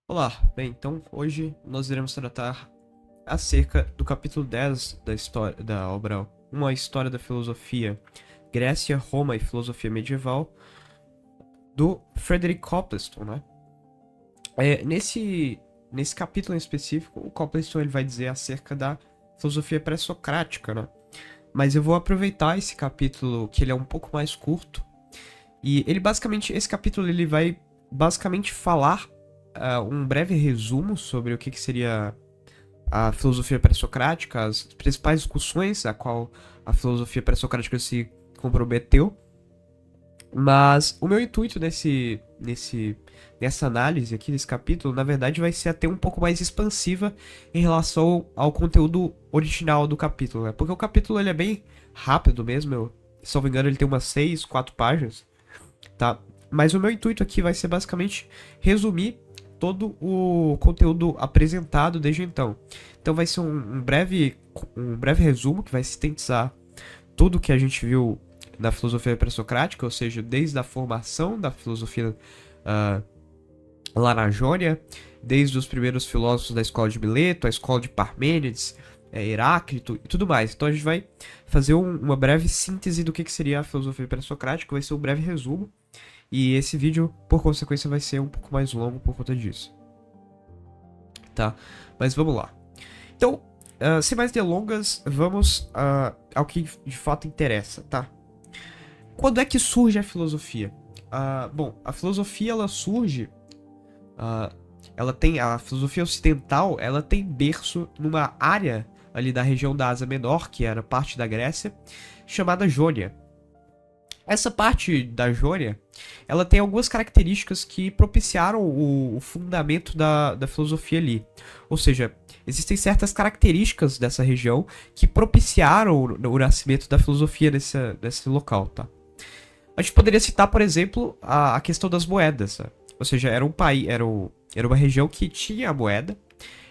Olá, bem, então hoje nós iremos tratar acerca do capítulo 10 da história da obra Uma História da Filosofia, Grécia, Roma e Filosofia Medieval, do Frederick Copleston, né? Nesse capítulo em específico, o Copleston ele vai dizer acerca da filosofia pré-socrática, né? Mas eu vou aproveitar esse capítulo, que ele é um pouco mais curto, e esse capítulo ele vai basicamente falar um breve resumo sobre o que seria a filosofia pré-socrática, as principais discussões a qual a filosofia pré-socrática se comprometeu. Mas o meu intuito nessa análise aqui, nesse capítulo, na verdade vai ser até um pouco mais expansiva em relação ao conteúdo original do capítulo, né? Porque o capítulo ele é bem rápido mesmo, se não me engano ele tem umas 6, 4 páginas, tá? Mas o meu intuito aqui vai ser basicamente resumir todo o conteúdo apresentado desde então. Então vai ser um breve resumo que vai sintetizar tudo que a gente viu na filosofia pré-socrática, ou seja, desde a formação da filosofia uh, lá na Jônia, desde os primeiros filósofos da escola de Mileto, a escola de Parmênides, Heráclito e tudo mais. Então a gente vai fazer uma breve síntese do que seria a filosofia pré-socrática, vai ser um breve resumo. E esse vídeo, por consequência, vai ser um pouco mais longo por conta disso. Tá? Mas vamos lá. Então, sem mais delongas, vamos ao que de fato interessa, tá? Quando é que surge a filosofia? Bom, a filosofia ela surge. A filosofia ocidental ela tem berço numa área ali da região da Ásia Menor, que era parte da Grécia, chamada Jônia. Essa parte da Jônia, ela tem algumas características que propiciaram o fundamento da filosofia ali. Ou seja, existem certas características dessa região que propiciaram o nascimento da filosofia nesse local, tá? A gente poderia citar, por exemplo, a questão das moedas, né? Ou seja, era uma região que tinha a moeda,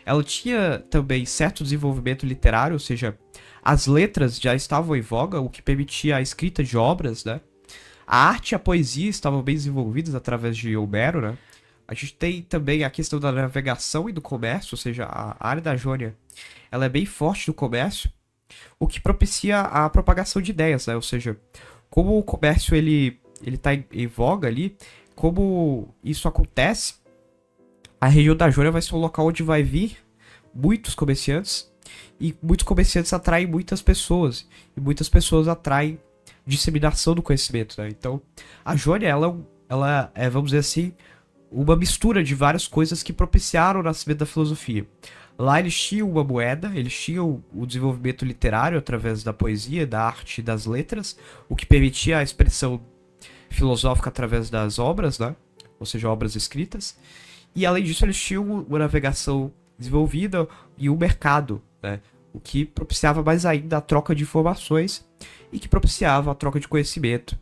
ela tinha também certo desenvolvimento literário, ou seja, as letras já estavam em voga, o que permitia a escrita de obras, né? A arte e a poesia estavam bem desenvolvidas através de Homero, né? A gente tem também a questão da navegação e do comércio, ou seja, a área da Jônia, ela é bem forte no comércio, o que propicia a propagação de ideias, né? Ou seja, como o comércio ele tá em voga ali, como isso acontece, a região da Jônia vai ser um local onde vai vir muitos comerciantes, e muitos comerciantes atraem muitas pessoas, e muitas pessoas atraem disseminação do conhecimento, né? Então, a Jônia, ela é, vamos dizer assim, uma mistura de várias coisas que propiciaram o nascimento da filosofia. Lá eles tinham uma moeda, eles tinham o desenvolvimento literário através da poesia, da arte e das letras, o que permitia a expressão filosófica através das obras, né? Ou seja, obras escritas. E além disso, eles tinham uma navegação desenvolvida e um mercado, né? O que propiciava mais ainda a troca de informações e que propiciava a troca de conhecimento.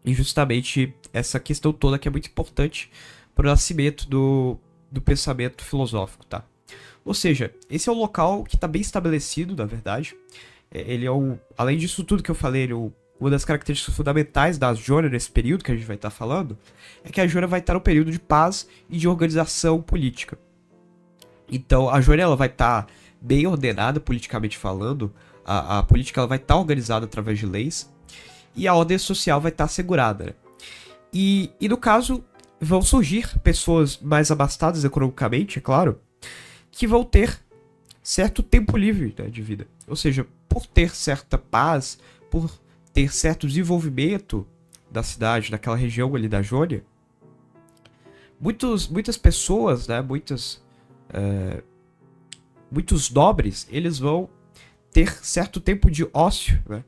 E justamente essa questão toda que é muito importante para o nascimento do pensamento filosófico, tá? Ou seja, esse é um local que está bem estabelecido, na verdade. Ele é além disso tudo que eu falei, uma das características fundamentais da Jônia nesse período que a gente vai estar falando é que a Jônia vai estar no período de paz e de organização política. Então a Jônia ela vai estar bem ordenada politicamente falando, a política ela vai estar organizada através de leis e a ordem social vai estar assegurada, né? E no caso vão surgir pessoas mais abastadas economicamente, é claro, que vão ter certo tempo livre, né, de vida. Ou seja, por ter certa paz, por ter certo desenvolvimento da cidade, daquela região ali da Jônia, muitas pessoas, né, muitos nobres, eles vão ter certo tempo de ócio, né?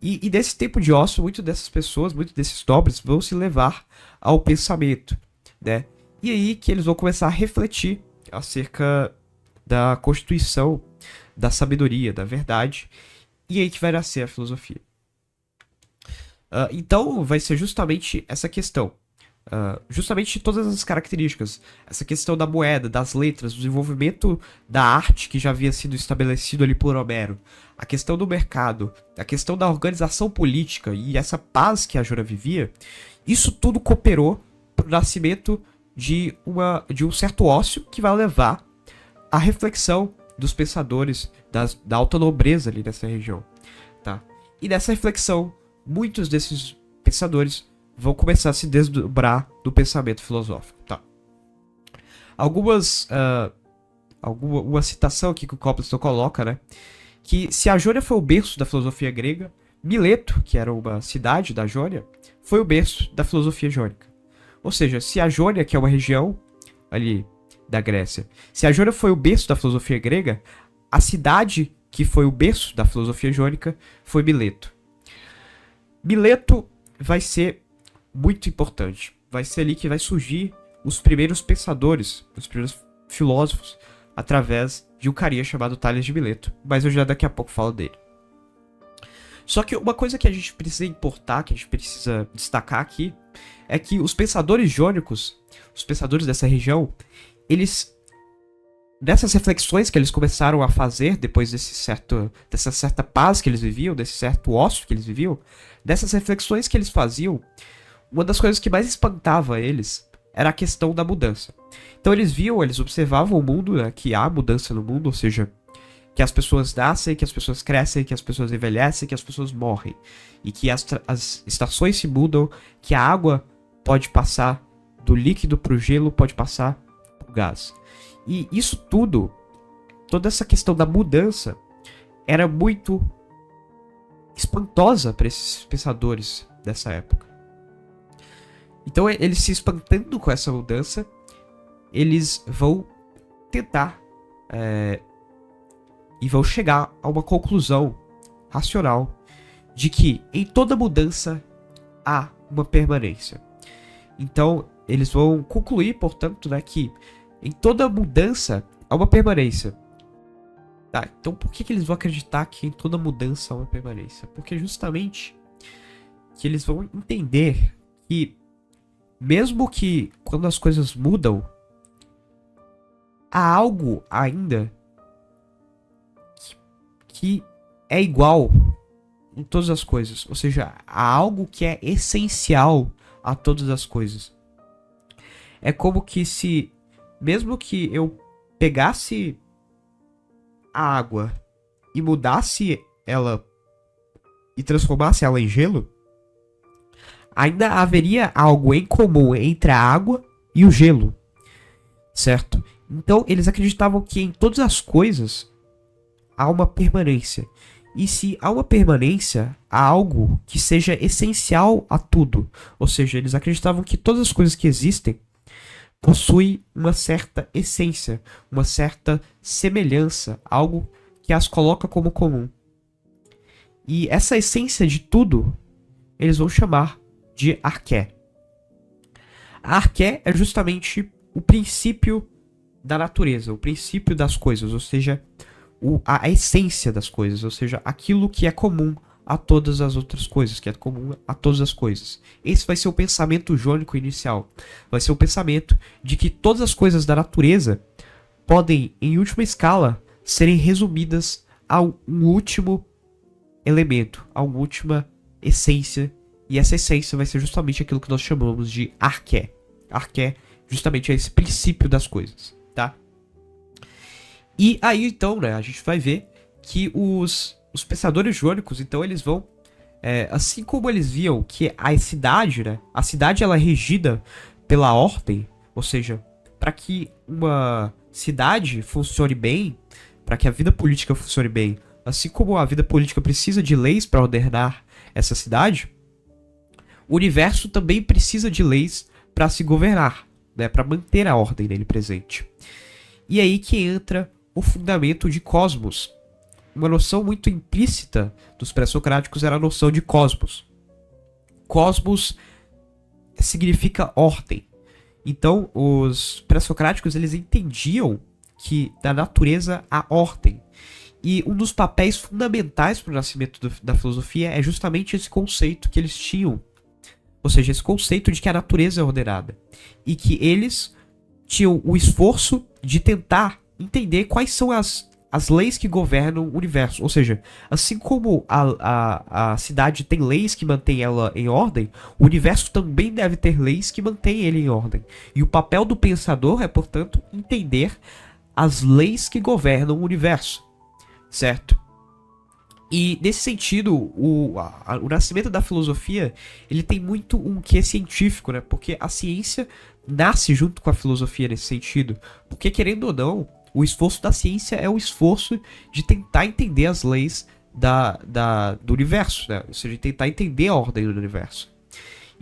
E desse tempo de ócio, muitas dessas pessoas, muitos desses nobres vão se levar ao pensamento, né? E aí que eles vão começar a refletir acerca da constituição, da sabedoria, da verdade, e aí que vai nascer a filosofia. Então, vai ser justamente essa questão. Justamente todas as características. Essa questão da moeda, das letras, do desenvolvimento da arte que já havia sido estabelecido ali por Homero. A questão do mercado, a questão da organização política e essa paz que a Jônia vivia. Isso tudo cooperou para o nascimento de um certo ócio que vai levar à reflexão dos pensadores da alta nobreza ali dessa região, tá? E nessa reflexão, muitos desses pensadores vão começar a se desdobrar do pensamento filosófico, tá? Uma citação aqui que o Copleston coloca, né? Que se a Jônia foi o berço da filosofia grega, Mileto, que era uma cidade da Jônia, foi o berço da filosofia jônica. Ou seja, se a Jônia, que é uma região ali da Grécia, se a Jônia foi o berço da filosofia grega, a cidade que foi o berço da filosofia jônica foi Mileto. Mileto vai ser muito importante. Vai ser ali que vai surgir os primeiros pensadores, os primeiros filósofos, através de um carinha chamado Tales de Mileto. Mas eu já daqui a pouco falo dele. Só que uma coisa que a gente precisa importar, que a gente precisa destacar aqui, é que os pensadores jônicos, os pensadores dessa região, eles, nessas reflexões que eles começaram a fazer depois dessa certa paz que eles viviam, desse certo ócio que eles viviam, dessas reflexões que eles faziam, uma das coisas que mais espantava eles era a questão da mudança. Então eles observavam o mundo, né, que há mudança no mundo, ou seja, que as pessoas nascem, que as pessoas crescem, que as pessoas envelhecem, que as pessoas morrem. E que as estações se mudam, que a água pode passar do líquido para o gelo, pode passar para o gás. E isso tudo, toda essa questão da mudança, era muito espantosa para esses pensadores dessa época. Então, eles se espantando com essa mudança, eles vão tentar e vão chegar a uma conclusão racional de que em toda mudança há uma permanência. Então, eles vão concluir, portanto, né, que em toda mudança há uma permanência. Tá, então por que eles vão acreditar que em toda mudança há uma permanência? Porque justamente que eles vão entender que mesmo que quando as coisas mudam, há algo ainda que é igual em todas as coisas. Ou seja, há algo que é essencial a todas as coisas. É como que se, mesmo que eu pegasse a água e mudasse ela e transformasse ela em gelo, ainda haveria algo em comum entre a água e o gelo, certo? Então eles acreditavam que em todas as coisas há uma permanência. E se há uma permanência, há algo que seja essencial a tudo. Ou seja, eles acreditavam que todas as coisas que existem possuem uma certa essência, uma certa semelhança, algo que as coloca como comum. E essa essência de tudo, eles vão chamar de arqué. A arqué é justamente o princípio da natureza, o princípio das coisas, ou seja, a essência das coisas, ou seja, aquilo que é comum a todas as outras coisas, que é comum a todas as coisas. Esse vai ser o pensamento jônico inicial. Vai ser o pensamento de que todas as coisas da natureza podem, em última escala, serem resumidas a um último elemento, a uma última essência. E essa essência vai ser justamente aquilo que nós chamamos de arqué. Arqué justamente é esse princípio das coisas, tá? E aí, então, né, a gente vai ver que os pensadores jônicos, então, eles vão, assim como eles viam que a cidade, né, a cidade ela é regida pela ordem, ou seja, para que uma cidade funcione bem, para que a vida política funcione bem, assim como a vida política precisa de leis para ordenar essa cidade, o universo também precisa de leis para se governar, né, para manter a ordem nele presente. E aí que entra o fundamento de cosmos. Uma noção muito implícita dos pré-socráticos era a noção de cosmos. Cosmos significa ordem. Então, os pré-socráticos eles entendiam que na natureza há ordem. E um dos papéis fundamentais para o nascimento da filosofia é justamente esse conceito que eles tinham. Ou seja, esse conceito de que a natureza é ordenada. E que eles tinham o esforço de tentar entender quais são as as leis que governam o universo. Ou seja, assim como a cidade tem leis que mantêm ela em ordem, o universo também deve ter leis que mantêm ele em ordem. E o papel do pensador é, portanto, entender as leis que governam o universo, certo? E nesse sentido, o nascimento da filosofia, ele tem muito um quê científico, né? Porque a ciência nasce junto com a filosofia nesse sentido. Porque, querendo ou não, o esforço da ciência é o esforço de tentar entender as leis do universo, né? Ou seja, de tentar entender a ordem do universo.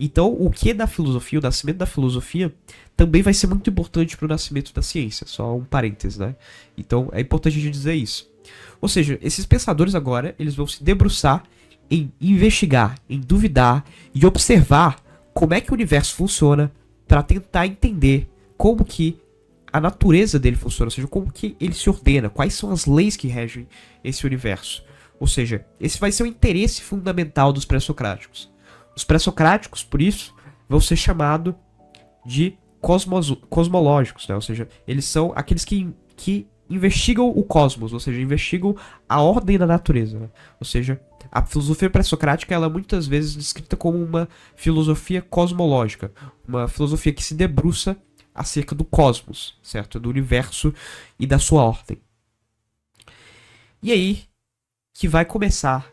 Então, o que da filosofia, o nascimento da filosofia, também vai ser muito importante para o nascimento da ciência. Só um parênteses, né? Então, é importante a gente dizer isso. Ou seja, esses pensadores agora, eles vão se debruçar em investigar, em duvidar e observar como é que o universo funciona para tentar entender como que a natureza dele funciona, ou seja, como que ele se ordena, quais são as leis que regem esse universo. Ou seja, esse vai ser o interesse fundamental dos pré-socráticos. Os pré-socráticos, por isso, vão ser chamados de cosmológicos, né? Ou seja, eles são aqueles que investigam o cosmos, ou seja, investigam a ordem da natureza, né? Ou seja, a filosofia pré-socrática ela é muitas vezes descrita como uma filosofia cosmológica, uma filosofia que se debruça acerca do cosmos, certo? Do universo e da sua ordem. E aí que vai começar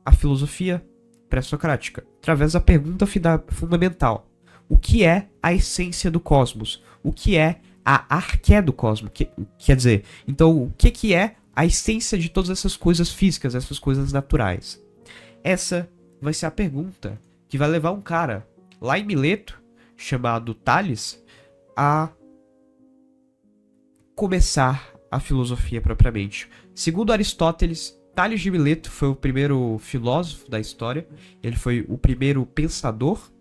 a filosofia pré-socrática, através da pergunta fundamental: o que é a essência do cosmos? O que é a arqué do cosmos? Quer dizer, então, o que é a essência de todas essas coisas físicas, essas coisas naturais? Essa vai ser a pergunta que vai levar um cara lá em Mileto, chamado Tales, a começar a filosofia propriamente. Segundo Aristóteles, Tales de Mileto foi o primeiro filósofo da história, ele foi o primeiro pensador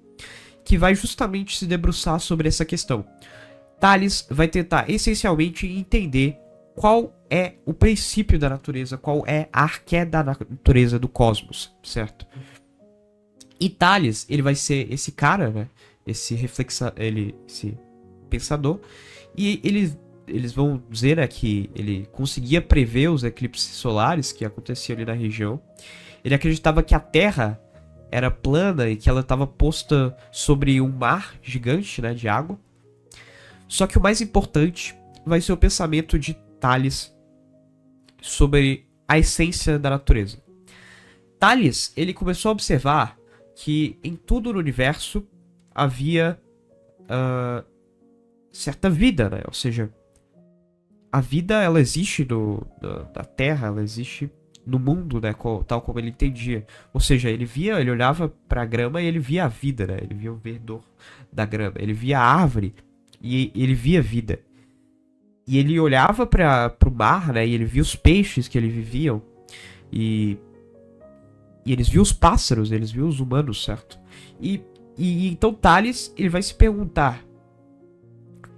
que vai justamente se debruçar sobre essa questão. Tales vai tentar essencialmente entender qual é o princípio da natureza, qual é a arqué da natureza do cosmos, certo? E Tales, ele vai ser esse cara, né? Esse pensador, e eles vão dizer, né, que ele conseguia prever os eclipses solares que aconteciam ali na região. Ele acreditava que a Terra era plana e que ela estava posta sobre um mar gigante, né, de água. Só que o mais importante vai ser o pensamento de Tales sobre a essência da natureza. Tales, ele começou a observar que em tudo no universo havia certa vida, né? Ou seja, a vida ela existe da Terra, ela existe no mundo, né? Tal como ele entendia. Ou seja, ele olhava para a grama e ele via a vida, né? Ele via o verdor da grama, ele via a árvore e ele via vida. E ele olhava para o mar, né? E ele via os peixes que eles viviam e eles viam os pássaros, eles viam os humanos, certo? E então Tales, ele vai se perguntar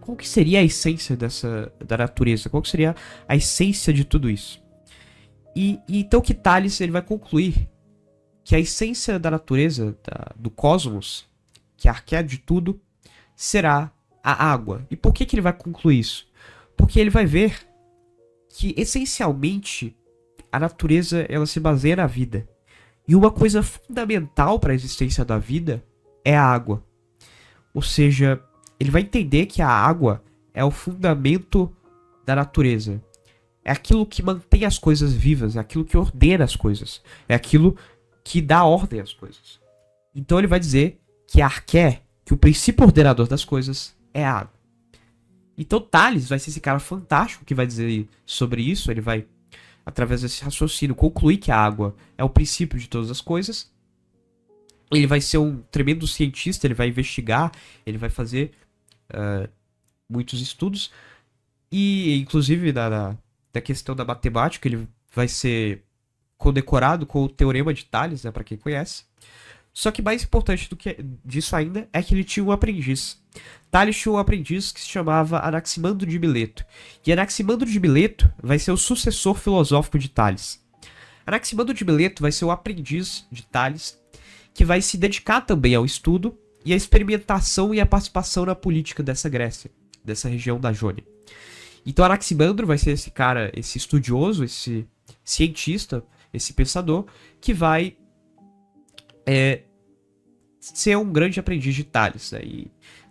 qual que seria a essência da natureza, qual que seria a essência de tudo isso. E então que Tales, ele vai concluir que a essência da natureza, do cosmos, que é a arqué de tudo, será a água. E por que ele vai concluir isso? Porque ele vai ver que essencialmente a natureza ela se baseia na vida. E uma coisa fundamental para a existência da vida é a água. Ou seja, ele vai entender que a água é o fundamento da natureza. É aquilo que mantém as coisas vivas, é aquilo que ordena as coisas, é aquilo que dá ordem às coisas. Então ele vai dizer que a arqué, que o princípio ordenador das coisas é a água. Então Tales vai ser esse cara fantástico que vai dizer sobre isso, ele vai, através desse raciocínio, concluir que a água é o princípio de todas as coisas. Ele vai ser um tremendo cientista, ele vai investigar, ele vai fazer muitos estudos. E, inclusive, da questão da matemática, ele vai ser condecorado com o Teorema de Tales, né, para quem conhece. Só que mais importante disso ainda é que ele tinha um aprendiz. Tales tinha um aprendiz que se chamava Anaximandro de Mileto. E Anaximandro de Mileto vai ser o sucessor filosófico de Tales. Anaximandro de Mileto vai ser o aprendiz de Tales, que vai se dedicar também ao estudo e à experimentação e à participação na política dessa Grécia, dessa região da Jônia. Então Anaximandro vai ser esse cara, esse estudioso, esse cientista, esse pensador, que vai ser um grande aprendiz de Tales, né? E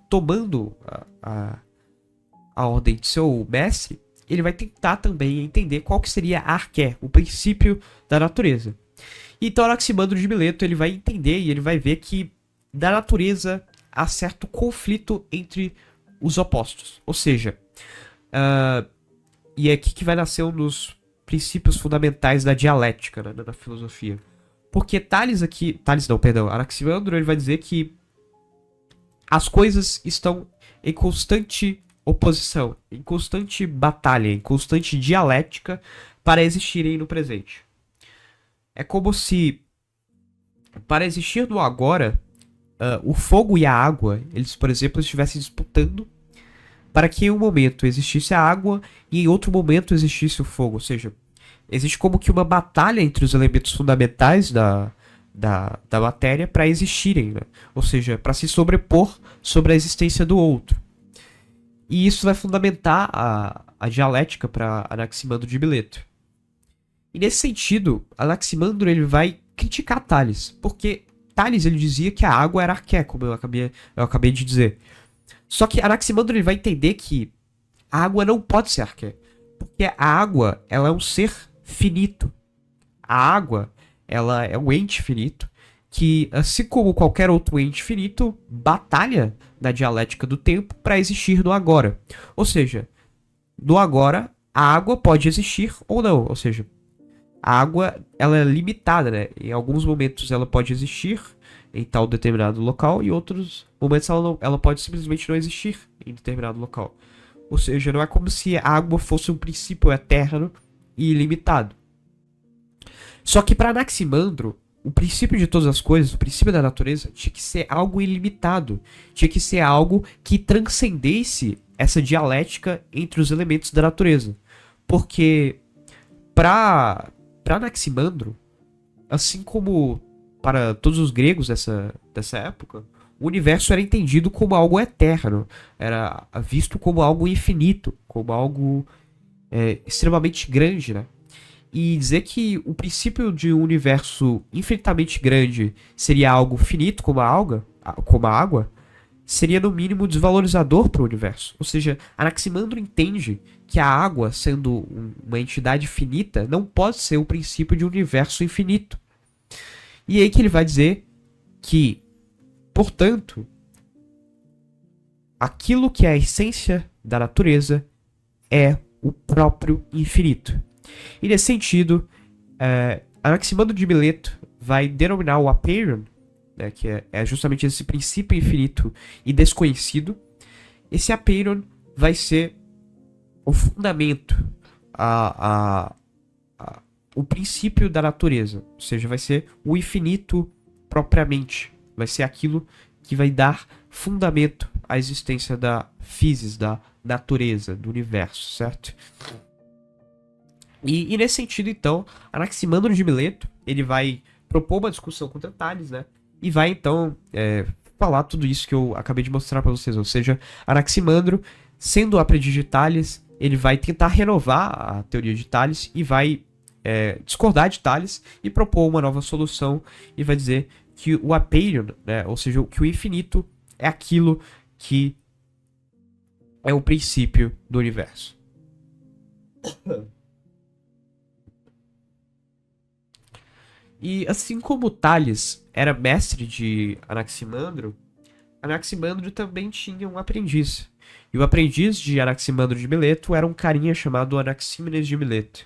tomando a ordem de seu mestre, ele vai tentar também entender qual que seria a arqué, o princípio da natureza. Então Anaximandro de Mileto ele vai entender e ele vai ver que da natureza há certo conflito entre os opostos. Ou seja, e é aqui que vai nascer um dos princípios fundamentais da dialética, né, da filosofia. Porque Anaximandro ele vai dizer que as coisas estão em constante oposição, em constante batalha, em constante dialética para existirem no presente. É como se, para existir no agora, o fogo e a água, eles, por exemplo, estivessem disputando para que em um momento existisse a água e em outro momento existisse o fogo. Ou seja, existe como que uma batalha entre os elementos fundamentais da matéria para existirem, né? Ou seja, para se sobrepor sobre a existência do outro. E isso vai fundamentar a dialética para Anaximandro de Mileto. E nesse sentido, Anaximandro ele vai criticar Tales, porque Tales ele dizia que a água era arqué, como eu acabei de dizer. Só que Anaximandro ele vai entender que a água não pode ser arqué, porque a água ela é um ser finito. A água ela é um ente finito que, assim como qualquer outro ente finito, batalha na dialética do tempo para existir no agora. Ou seja, no agora a água pode existir ou não. Ou seja, a água ela é limitada, né? Em alguns momentos ela pode existir em tal determinado local e em outros momentos ela pode simplesmente não existir em determinado local. Ou seja, não é como se a água fosse um princípio eterno e ilimitado. Só que para Anaximandro, o princípio de todas as coisas, o princípio da natureza, tinha que ser algo ilimitado. Tinha que ser algo que transcendesse essa dialética entre os elementos da natureza. Porque para Anaximandro, assim como para todos os gregos dessa época, o universo era entendido como algo eterno, era visto como algo infinito, como algo extremamente grande, né? E dizer que o princípio de um universo infinitamente grande seria algo finito como a água, seria no mínimo desvalorizador para o universo. Ou seja, Anaximandro entende que a água, sendo uma entidade finita, não pode ser o princípio de um universo infinito. E aí que ele vai dizer que, portanto, aquilo que é a essência da natureza é o próprio infinito. E nesse sentido, Anaximandro de Mileto vai denominar o apeiron, né, que é justamente esse princípio infinito e desconhecido. Esse apeiron vai ser o fundamento, o princípio da natureza. Ou seja, vai ser o infinito propriamente. Vai ser aquilo que vai dar fundamento à existência da physis, da natureza, do universo, certo? E nesse sentido, então, Anaximandro de Mileto, ele vai propor uma discussão contra Tales, né? E vai, então, falar tudo isso que eu acabei de mostrar para vocês. Ou seja, Anaximandro, sendo aprendiz de Tales, ele vai tentar renovar a teoria de Tales e vai discordar de Tales e propor uma nova solução e vai dizer que o apeiron, né? Ou seja, que o infinito é aquilo que é o princípio do universo. E assim como Tales era mestre de Anaximandro, Anaximandro também tinha um aprendiz. E o aprendiz de Anaximandro de Mileto era um carinha chamado Anaxímenes de Mileto.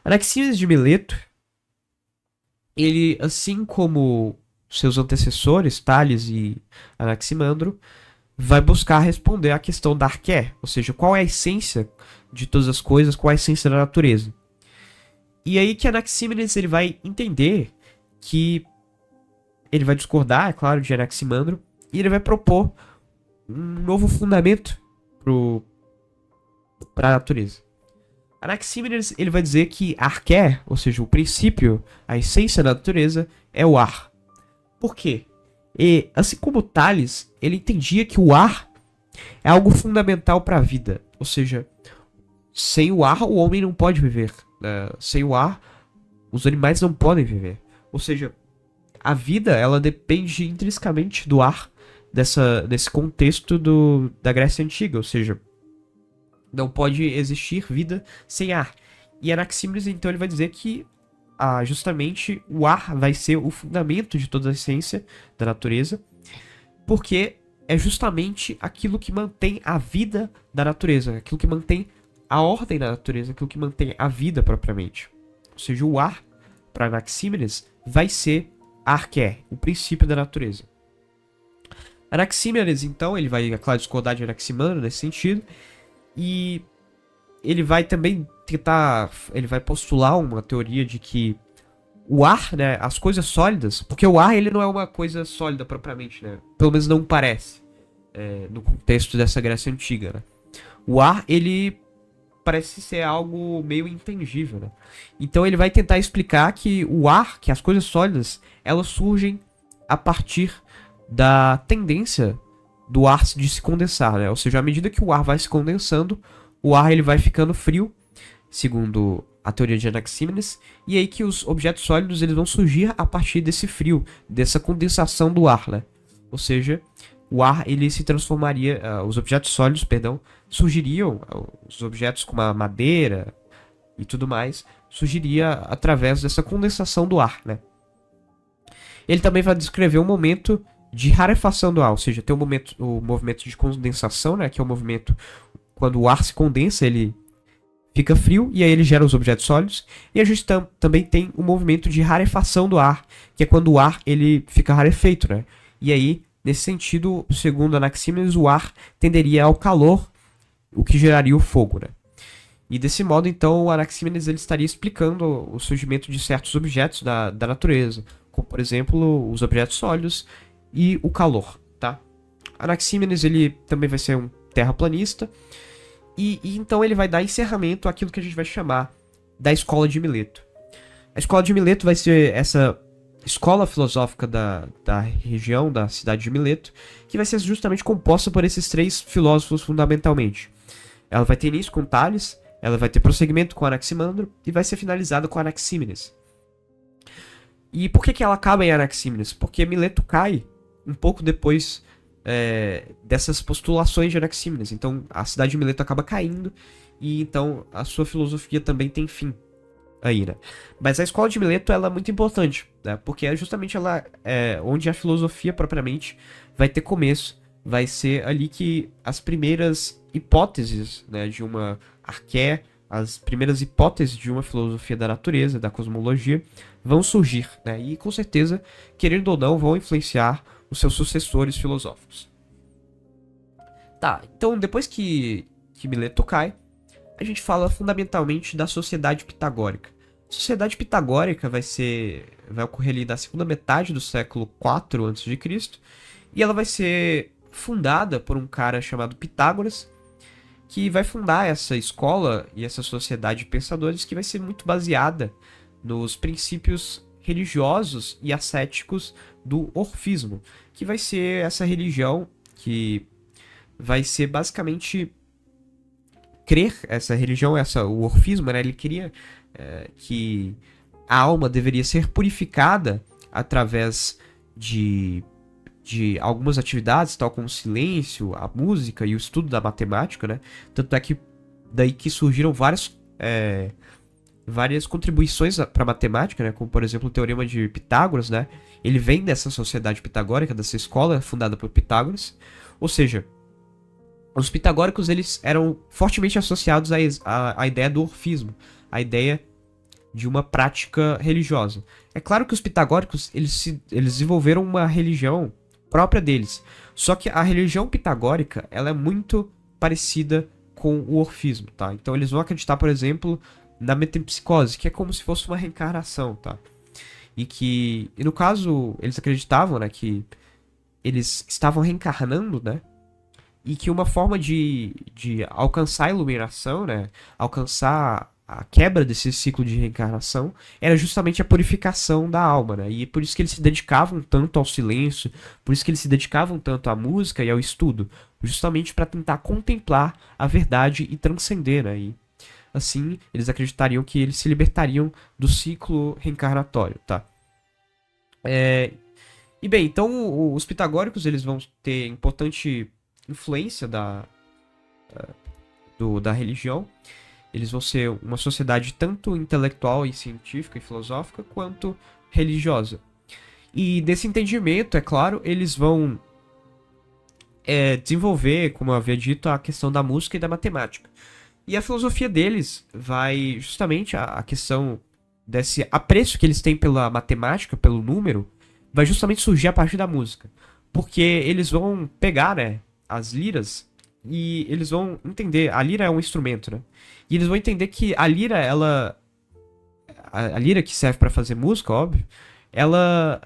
Anaxímenes de Mileto, ele, assim como seus antecessores, Tales e Anaximandro, vai buscar responder à questão da arqué, ou seja, qual é a essência de todas as coisas, qual é a essência da natureza. E aí que Anaxímenes ele vai entender que ele vai discordar, é claro, de Anaximandro, e ele vai propor um novo fundamento para a natureza. Anaxímenes ele vai dizer que a arqué, ou seja, o princípio, a essência da natureza, é o ar. Por quê? E, assim como Tales, ele entendia que o ar é algo fundamental para a vida. Ou seja, sem o ar, o homem não pode viver. Né? Sem o ar, os animais não podem viver. Ou seja, a vida, ela depende intrinsecamente do ar desse contexto da Grécia Antiga. Ou seja, não pode existir vida sem ar. E Anaxímenes, então, ele vai dizer que justamente o ar vai ser o fundamento de toda a ciência da natureza, porque é justamente aquilo que mantém a vida da natureza, aquilo que mantém a ordem da natureza, aquilo que mantém a vida propriamente. Ou seja, o ar, para Anaxímenes, vai ser arqué, o princípio da natureza. Anaxímenes, então, ele vai, é claro, discordar de Anaximandro nesse sentido, e ele vai também ele vai postular uma teoria de que o ar, né, as coisas sólidas, porque o ar ele não é uma coisa sólida propriamente, né, pelo menos não parece, no contexto dessa Grécia Antiga, né. O ar, ele parece ser algo meio intangível, né. Então ele vai tentar explicar que o ar, que as coisas sólidas, elas surgem a partir da tendência do ar de se condensar, né, ou seja, à medida que o ar vai se condensando, o ar ele vai ficando frio, segundo a teoria de Anaxímenes, e aí que os objetos sólidos eles vão surgir a partir desse frio, dessa condensação do ar, né? Ou seja, o ar ele se transformaria, os objetos sólidos, perdão, surgiriam, os objetos como a madeira e tudo mais, surgiria através dessa condensação do ar, né? Ele também vai descrever um momento de rarefação do ar, ou seja, tem o movimento de condensação, né, que é o movimento quando o ar se condensa, ele fica frio e aí ele gera os objetos sólidos. E a gente também tem o movimento de rarefação do ar, que é quando o ar ele fica rarefeito, né? E aí, nesse sentido, segundo Anaxímenes, o ar tenderia ao calor, o que geraria o fogo, né? E desse modo, então, o Anaxímenes ele estaria explicando o surgimento de certos objetos da natureza, como, por exemplo, os objetos sólidos e o calor, tá? Anaxímenes ele também vai ser um terraplanista, e então ele vai dar encerramento àquilo que a gente vai chamar da Escola de Mileto. A Escola de Mileto vai ser essa escola filosófica da região, da cidade de Mileto, que vai ser justamente composta por esses três filósofos fundamentalmente. Ela vai ter início com Tales, ela vai ter prosseguimento com Anaximandro e vai ser finalizada com Anaxímenes. E por que ela acaba em Anaxímenes? Porque Mileto cai um pouco depois dessas postulações de Anaxímenes. Então a cidade de Mileto acaba caindo e então a sua filosofia também tem fim aí, né? Mas a escola de Mileto ela é muito importante, né? Porque é justamente ela onde a filosofia propriamente vai ter começo. Vai ser ali que as primeiras hipóteses, né, de uma arqué, as primeiras hipóteses de uma filosofia da natureza, da cosmologia, vão surgir, né? E com certeza, querendo ou não, vão influenciar os seus sucessores filosóficos. Tá, então depois que Mileto cai, a gente fala fundamentalmente da sociedade pitagórica. A sociedade pitagórica vai ocorrer ali na segunda metade do século IV a.C. e ela vai ser fundada por um cara chamado Pitágoras, que vai fundar essa escola e essa sociedade de pensadores que vai ser muito baseada nos princípios religiosos e ascéticos do orfismo, que vai ser essa religião que vai ser basicamente crer, essa religião, o orfismo, né, ele queria que a alma deveria ser purificada através de algumas atividades, tal como o silêncio, a música e o estudo da matemática, né? Tanto é que daí que surgiram várias contribuições para a matemática, né? Como, por exemplo, o Teorema de Pitágoras, né? Ele vem dessa sociedade pitagórica, dessa escola fundada por Pitágoras. Ou seja, os pitagóricos eles eram fortemente associados à ideia do orfismo, à ideia de uma prática religiosa. É claro que os pitagóricos eles desenvolveram uma religião própria deles. Só que a religião pitagórica ela é muito parecida com o orfismo, tá? Então eles vão acreditar, por exemplo, na metempsicose, que é como se fosse uma reencarnação, tá? E no caso, eles acreditavam, né, que eles estavam reencarnando, né? E que uma forma de alcançar a iluminação, né? Alcançar a quebra desse ciclo de reencarnação era justamente a purificação da alma, né? E por isso que eles se dedicavam tanto ao silêncio, por isso que eles se dedicavam tanto à música e ao estudo, justamente para tentar contemplar a verdade e transcender, né? assim, eles acreditariam que eles se libertariam do ciclo reencarnatório, tá? E bem, então os pitagóricos eles vão ter importante influência da religião. Eles vão ser uma sociedade tanto intelectual e científica e filosófica quanto religiosa. E desse entendimento, é claro, eles vão desenvolver, como eu havia dito, a questão da música e da matemática. E a filosofia deles vai justamente a questão desse apreço que eles têm pela matemática, pelo número, vai justamente surgir a partir da música. Porque eles vão pegar, né, as liras e eles vão entender, a lira é um instrumento, né? E eles vão entender que a lira, ela a lira que serve para fazer música, óbvio, ela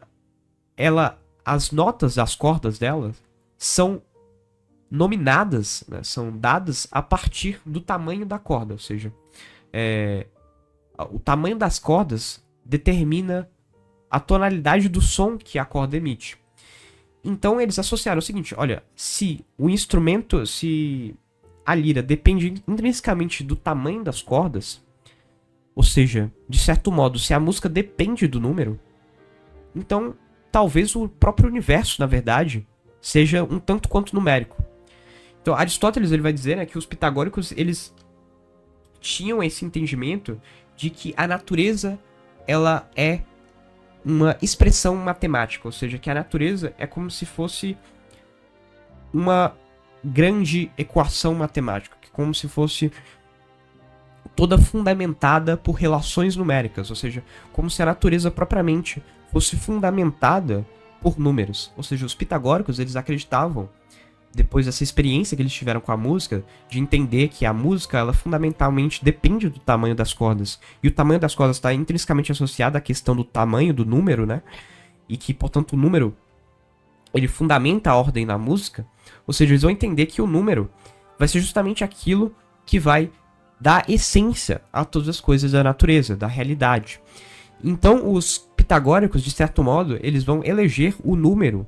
as notas, as cordas dela são nominadas, né, são dadas a partir do tamanho da corda, ou seja, o tamanho das cordas determina a tonalidade do som que a corda emite. Então eles associaram o seguinte, olha, se o instrumento, se a lira depende intrinsecamente do tamanho das cordas, ou seja, de certo modo, se a música depende do número, então talvez o próprio universo, na verdade, seja um tanto quanto numérico. Então Aristóteles ele vai dizer, né, que os pitagóricos eles tinham esse entendimento de que a natureza ela é uma expressão matemática, ou seja, que a natureza é como se fosse uma grande equação matemática, como se fosse toda fundamentada por relações numéricas, ou seja, como se a natureza propriamente fosse fundamentada por números. Ou seja, os pitagóricos eles acreditavam, depois dessa experiência que eles tiveram com a música, de entender que a música ela fundamentalmente depende do tamanho das cordas. E o tamanho das cordas está intrinsecamente associado à questão do tamanho do número, né? E que, portanto, o número ele fundamenta a ordem na música. Ou seja, eles vão entender que o número vai ser justamente aquilo que vai dar essência a todas as coisas da natureza, da realidade. Então, os pitagóricos, de certo modo, eles vão eleger o número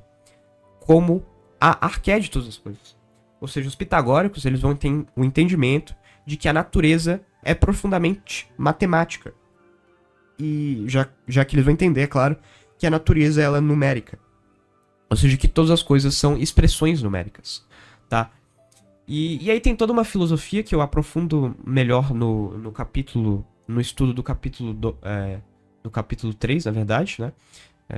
como a arqué de todas as coisas. Ou seja, os pitagóricos eles vão ter o entendimento de que a natureza é profundamente matemática. E já que eles vão entender, é claro, que a natureza ela é numérica. Ou seja, que todas as coisas são expressões numéricas, tá? E aí tem toda uma filosofia que eu aprofundo melhor no capítulo, no estudo do capítulo do capítulo 3, na verdade, né?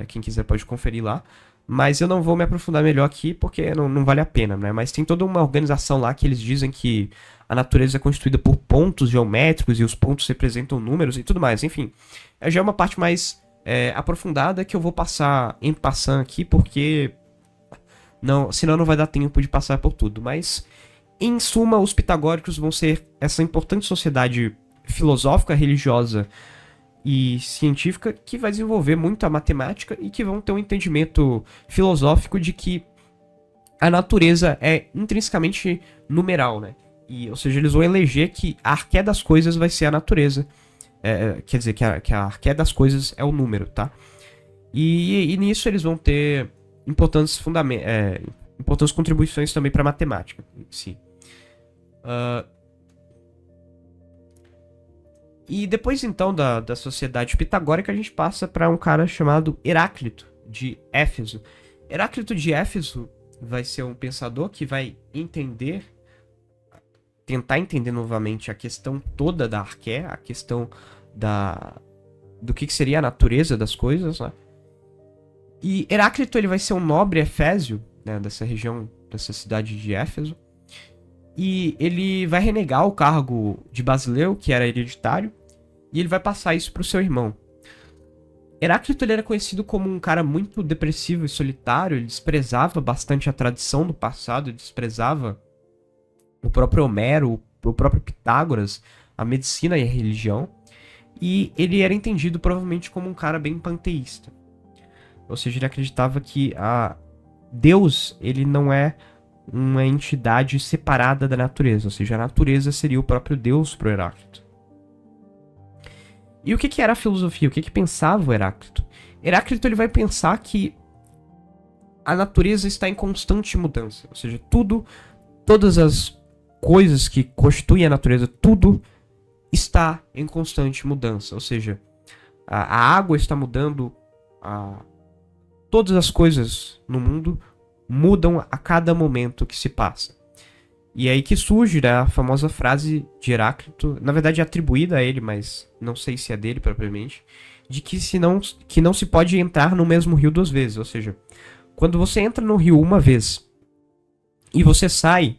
Quem quiser pode conferir lá. Mas eu não vou me aprofundar melhor aqui porque não vale a pena, né? Mas tem toda uma organização lá que eles dizem que a natureza é constituída por pontos geométricos e os pontos representam números e tudo mais. Enfim, já é uma parte mais aprofundada que eu vou passar em passando aqui porque senão não vai dar tempo de passar por tudo. Mas, em suma, os pitagóricos vão ser essa importante sociedade filosófica, religiosa e científica que vai desenvolver muito a matemática e que vão ter um entendimento filosófico de que a natureza é intrinsecamente numeral, né? Ou seja, eles vão eleger que a arqué das coisas vai ser a natureza. Quer dizer, que a arqué das coisas é o número, tá? E nisso eles vão ter importantes contribuições também para a matemática em si. E depois, então, da sociedade pitagórica, a gente passa para um cara chamado Heráclito, de Éfeso. Heráclito de Éfeso vai ser um pensador que vai tentar entender novamente a questão toda da arqué, a questão do que seria a natureza das coisas, né? E Heráclito ele vai ser um nobre efésio, né, dessa região, dessa cidade de Éfeso. E ele vai renegar o cargo de basileus, que era hereditário, e ele vai passar isso para o seu irmão. Heráclito ele era conhecido como um cara muito depressivo e solitário, ele desprezava bastante a tradição do passado, ele desprezava o próprio Homero, o próprio Pitágoras, a medicina e a religião, e ele era entendido provavelmente como um cara bem panteísta. Ou seja, ele acreditava que Deus ele não é uma entidade separada da natureza, ou seja, a natureza seria o próprio Deus para o Heráclito. E o que era a filosofia? O que pensava o Heráclito? Heráclito ele vai pensar que a natureza está em constante mudança, ou seja, todas as coisas que constituem a natureza, tudo está em constante mudança, ou seja, a água está mudando, todas as coisas no mundo mudam a cada momento que se passa. E é aí que surge, né, a famosa frase de Heráclito, na verdade atribuída a ele, mas não sei se é dele propriamente, de que não se pode entrar no mesmo rio duas vezes. Ou seja, quando você entra no rio uma vez e você sai,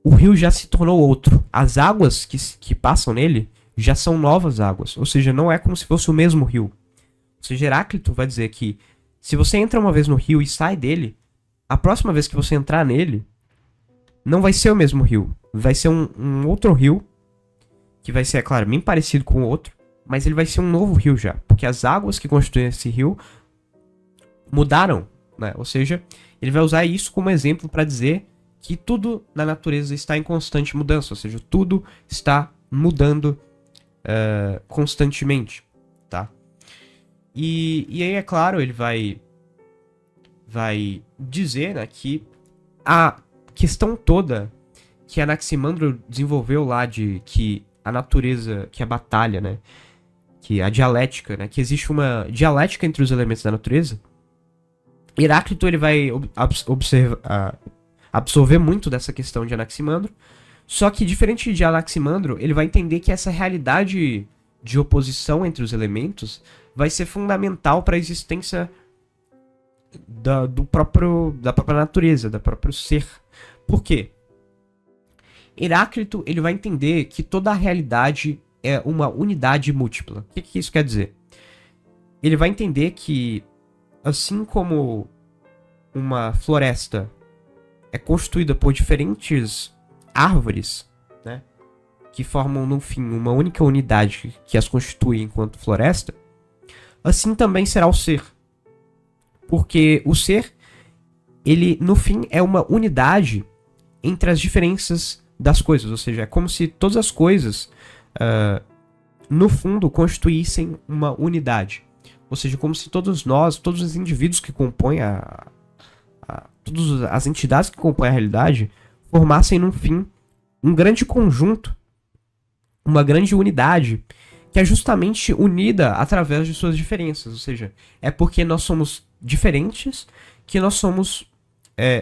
o rio já se tornou outro. As águas que passam nele já são novas águas. Ou seja, não é como se fosse o mesmo rio. Ou seja, Heráclito vai dizer que se você entra uma vez no rio e sai dele, a próxima vez que você entrar nele, não vai ser o mesmo rio. Vai ser um outro rio, que vai ser, é claro, bem parecido com o outro, mas ele vai ser um novo rio já. Porque as águas que constituem esse rio mudaram, né? Ou seja, ele vai usar isso como exemplo para dizer que tudo na natureza está em constante mudança. Ou seja, tudo está mudando constantemente, tá? E aí, é claro, ele vai dizer, né, que a questão toda que Anaximandro desenvolveu lá de que a natureza, que a batalha, né, que a dialética, né, que existe uma dialética entre os elementos da natureza, Heráclito ele vai absorver muito dessa questão de Anaximandro, só que diferente de Anaximandro, ele vai entender que essa realidade de oposição entre os elementos vai ser fundamental para a existência da própria natureza, do próprio ser. Por quê? Heráclito ele vai entender que toda a realidade é uma unidade múltipla. O que isso quer dizer? Ele vai entender que, assim como uma floresta é constituída por diferentes árvores, né, que formam, no fim, uma única unidade que as constitui enquanto floresta, assim também será o ser. Porque o ser, ele, no fim, é uma unidade entre as diferenças das coisas. Ou seja, é como se todas as coisas, no fundo, constituíssem uma unidade. Ou seja, como se todos nós, todos os indivíduos que compõem todas as entidades que compõem a realidade, formassem, no fim, um grande conjunto, uma grande unidade, que é justamente unida através de suas diferenças. Ou seja, é porque nós somos diferentes que nós somos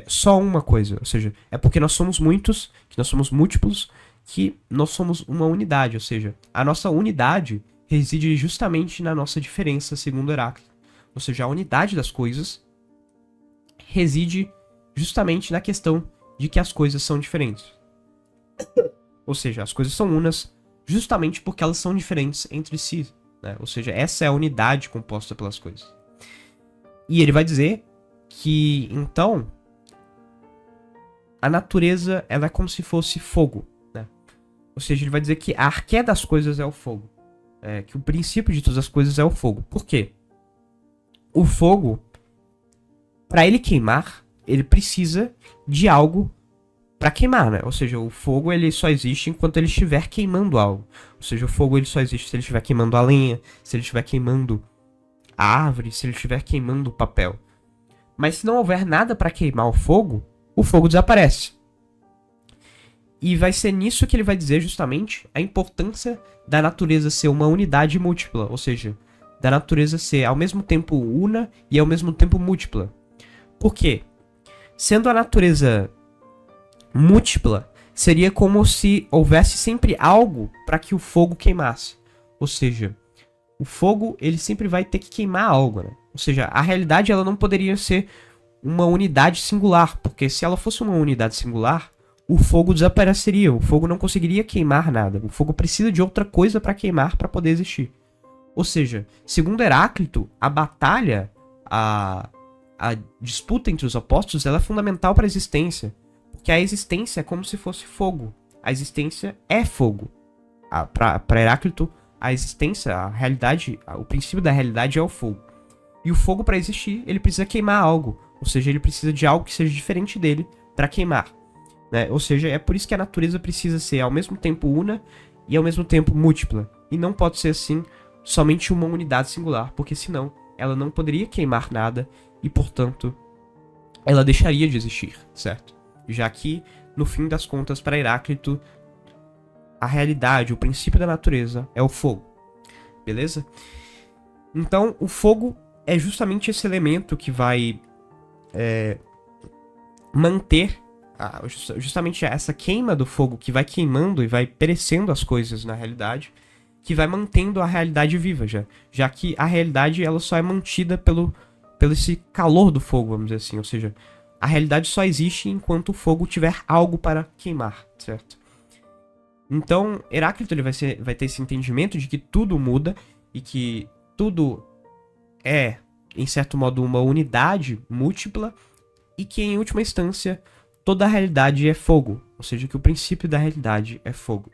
só uma coisa. Ou seja, é porque nós somos muitos, que nós somos múltiplos, que nós somos uma unidade. Ou seja, a nossa unidade reside justamente na nossa diferença, segundo Heráclito. Ou seja, a unidade das coisas reside justamente na questão de que as coisas são diferentes. Ou seja, as coisas são unas justamente porque elas são diferentes entre si, né? Ou seja, essa é a unidade composta pelas coisas. E ele vai dizer que, então, a natureza ela é como se fosse fogo, né? Ou seja, ele vai dizer que a arqué das coisas é o fogo. Que o princípio de todas as coisas é o fogo. Por quê? O fogo, para ele queimar, ele precisa de algo para queimar, né? Ou seja, o fogo ele só existe enquanto ele estiver queimando algo. Ou seja, o fogo ele só existe se ele estiver queimando a lenha, se ele estiver queimando a árvore, se ele estiver queimando o papel. Mas se não houver nada para queimar o fogo desaparece. E vai ser nisso que ele vai dizer justamente a importância da natureza ser uma unidade múltipla. Ou seja, da natureza ser ao mesmo tempo una e ao mesmo tempo múltipla. Por quê? Sendo a natureza múltipla, seria como se houvesse sempre algo para que o fogo queimasse. Ou seja, o fogo ele sempre vai ter que queimar algo, né? Ou seja, a realidade ela não poderia ser uma unidade singular, porque se ela fosse uma unidade singular, o fogo desapareceria, o fogo não conseguiria queimar nada. O fogo precisa de outra coisa para queimar para poder existir. Ou seja, segundo Heráclito, a batalha, a disputa entre os opostos, ela é fundamental para a existência. Porque a existência é como se fosse fogo. A existência é fogo. Para Heráclito, a existência, a realidade, o princípio da realidade é o fogo. E o fogo, para existir, ele precisa queimar algo. Ou seja, ele precisa de algo que seja diferente dele para queimar, né? Ou seja, é por isso que a natureza precisa ser ao mesmo tempo una e ao mesmo tempo múltipla. E não pode ser assim somente uma unidade singular, porque senão ela não poderia queimar nada e, portanto, ela deixaria de existir, certo? Já que, no fim das contas, para Heráclito, a realidade, o princípio da natureza é o fogo, beleza? Então, o fogo é justamente esse elemento que vai manter justamente essa queima do fogo que vai queimando e vai perecendo as coisas na realidade, que vai mantendo a realidade viva, já que a realidade ela só é mantida pelo esse calor do fogo, vamos dizer assim, ou seja, a realidade só existe enquanto o fogo tiver algo para queimar, certo? Então, Heráclito ele vai ter esse entendimento de que tudo muda e que tudo é, em certo modo, uma unidade múltipla e que, em última instância, toda a realidade é fogo, ou seja, que o princípio da realidade é fogo.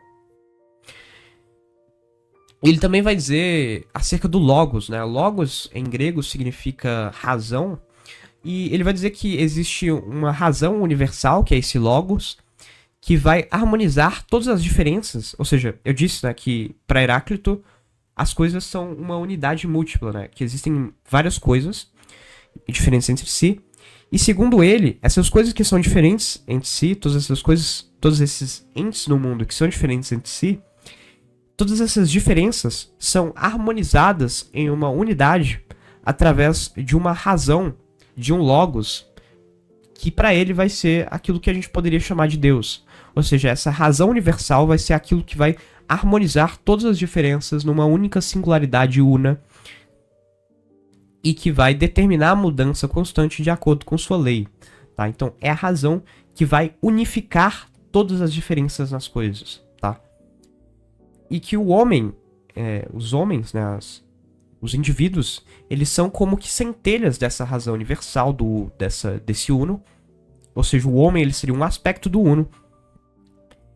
Ele também vai dizer acerca do logos, né? Logos em grego significa razão, e ele vai dizer que existe uma razão universal, que é esse logos, que vai harmonizar todas as diferenças. Ou seja, eu disse, né, que para Heráclito as coisas são uma unidade múltipla, né? Que existem várias coisas diferentes entre si. E segundo ele, essas coisas que são diferentes entre si, todas essas coisas, todos esses entes no mundo que são diferentes entre si, todas essas diferenças são harmonizadas em uma unidade através de uma razão, de um logos, que para ele vai ser aquilo que a gente poderia chamar de Deus. Ou seja, essa razão universal vai ser aquilo que vai harmonizar todas as diferenças numa única singularidade una e que vai determinar a mudança constante de acordo com sua lei. Tá? Então, é a razão que vai unificar todas as diferenças nas coisas. Tá? E que o homem, os homens, né, os indivíduos, eles são como que centelhas dessa razão universal, desse uno. Ou seja, o homem ele seria um aspecto do uno.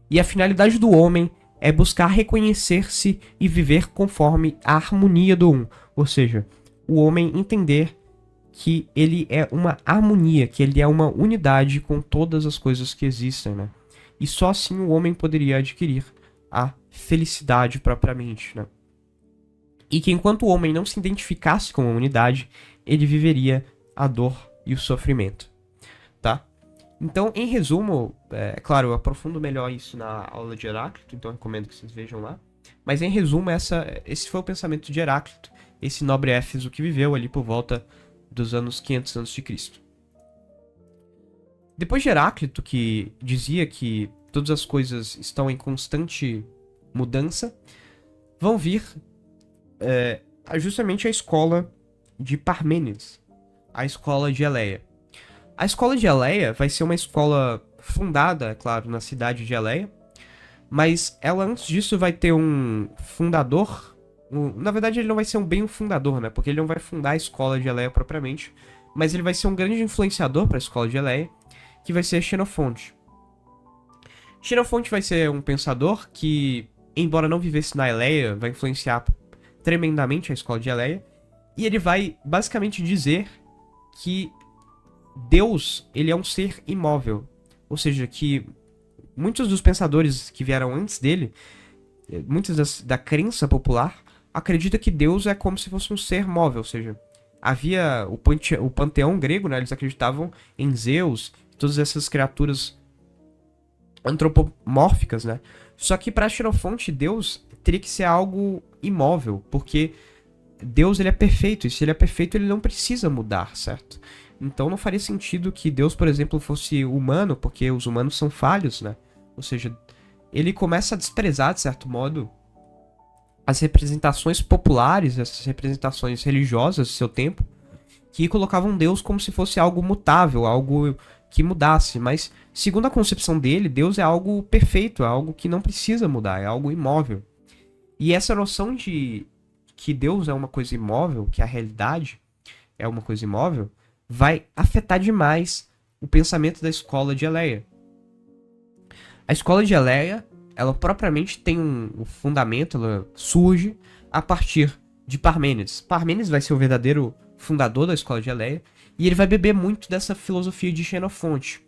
E a finalidade do homem é buscar reconhecer-se e viver conforme a harmonia do um. Ou seja, o homem entender que ele é uma harmonia, que ele é uma unidade com todas as coisas que existem, né? E só assim o homem poderia adquirir a felicidade propriamente, né? E que enquanto o homem não se identificasse com a unidade, ele viveria a dor e o sofrimento, tá? Então, em resumo, claro, eu aprofundo melhor isso na aula de Heráclito, então eu recomendo que vocês vejam lá. Mas em resumo, esse foi o pensamento de Heráclito, esse nobre Éfeso que viveu ali por volta dos anos 500 a.C. Depois de Heráclito, que dizia que todas as coisas estão em constante mudança, vão vir justamente a escola de Parmênides, a escola de Eleia. A escola de Eleia vai ser uma escola fundada, é claro, na cidade de Eleia, mas ela antes disso vai ter um fundador. Na verdade, ele não vai ser bem um fundador, né? Porque ele não vai fundar a escola de Eleia propriamente, mas ele vai ser um grande influenciador para a escola de Eleia, que vai ser Xenofonte. Xenofonte vai ser um pensador que, embora não vivesse na Eleia, vai influenciar tremendamente a escola de Eleia, e ele vai basicamente dizer que Deus, ele é um ser imóvel, ou seja, que muitos dos pensadores que vieram antes dele, muitos da crença popular, acredita que Deus é como se fosse um ser móvel, ou seja, havia o panteão grego, né, eles acreditavam em Zeus, todas essas criaturas antropomórficas, né, só que para Xenofonte, Deus teria que ser algo imóvel, porque Deus ele é perfeito, e se ele é perfeito ele não precisa mudar, certo? Então não faria sentido que Deus, por exemplo, fosse humano, porque os humanos são falhos, né? Ou seja, ele começa a desprezar, de certo modo, as representações populares, essas representações religiosas do seu tempo, que colocavam Deus como se fosse algo mutável, algo que mudasse. Mas, segundo a concepção dele, Deus é algo perfeito, é algo que não precisa mudar, é algo imóvel. E essa noção de que Deus é uma coisa imóvel, que a realidade é uma coisa imóvel, vai afetar demais o pensamento da escola de Eleia. A escola de Eleia, ela propriamente tem um fundamento, ela surge a partir de Parmênides. Parmênides vai ser o verdadeiro fundador da escola de Eleia, e ele vai beber muito dessa filosofia de Xenofonte.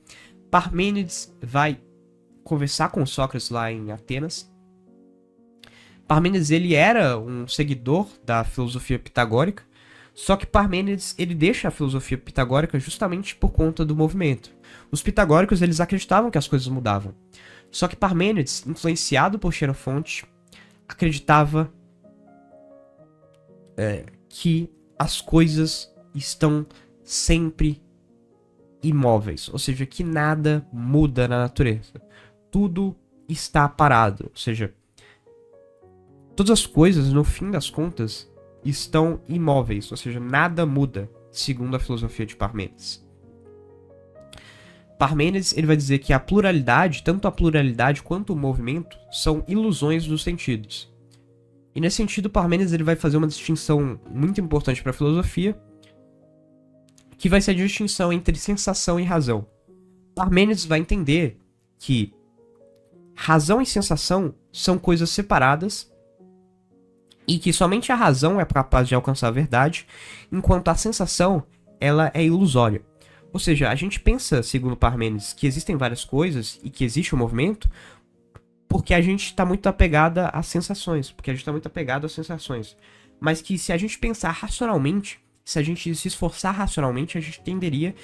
Parmênides vai conversar com Sócrates lá em Atenas. Parmênides ele era um seguidor da filosofia pitagórica, só que Parmênides ele deixa a filosofia pitagórica justamente por conta do movimento. Os pitagóricos eles acreditavam que as coisas mudavam. Só que Parmênides, influenciado por Xenofonte, acreditava que as coisas estão sempre imóveis, ou seja, que nada muda na natureza. Tudo está parado, ou seja, todas as coisas, no fim das contas, estão imóveis, ou seja, nada muda, segundo a filosofia de Parmênides. Parmênides, ele vai dizer que a pluralidade, tanto a pluralidade quanto o movimento, são ilusões dos sentidos. E nesse sentido, Parmênides ele vai fazer uma distinção muito importante para a filosofia, que vai ser a distinção entre sensação e razão. Parmênides vai entender que razão e sensação são coisas separadas e que somente a razão é capaz de alcançar a verdade, enquanto a sensação ela é ilusória. Ou seja, a gente pensa, segundo Parmênides, que existem várias coisas e que existe um movimento porque a gente está muito apegado às sensações, Mas que se a gente pensar racionalmente, se a gente se esforçar racionalmente, a gente entenderia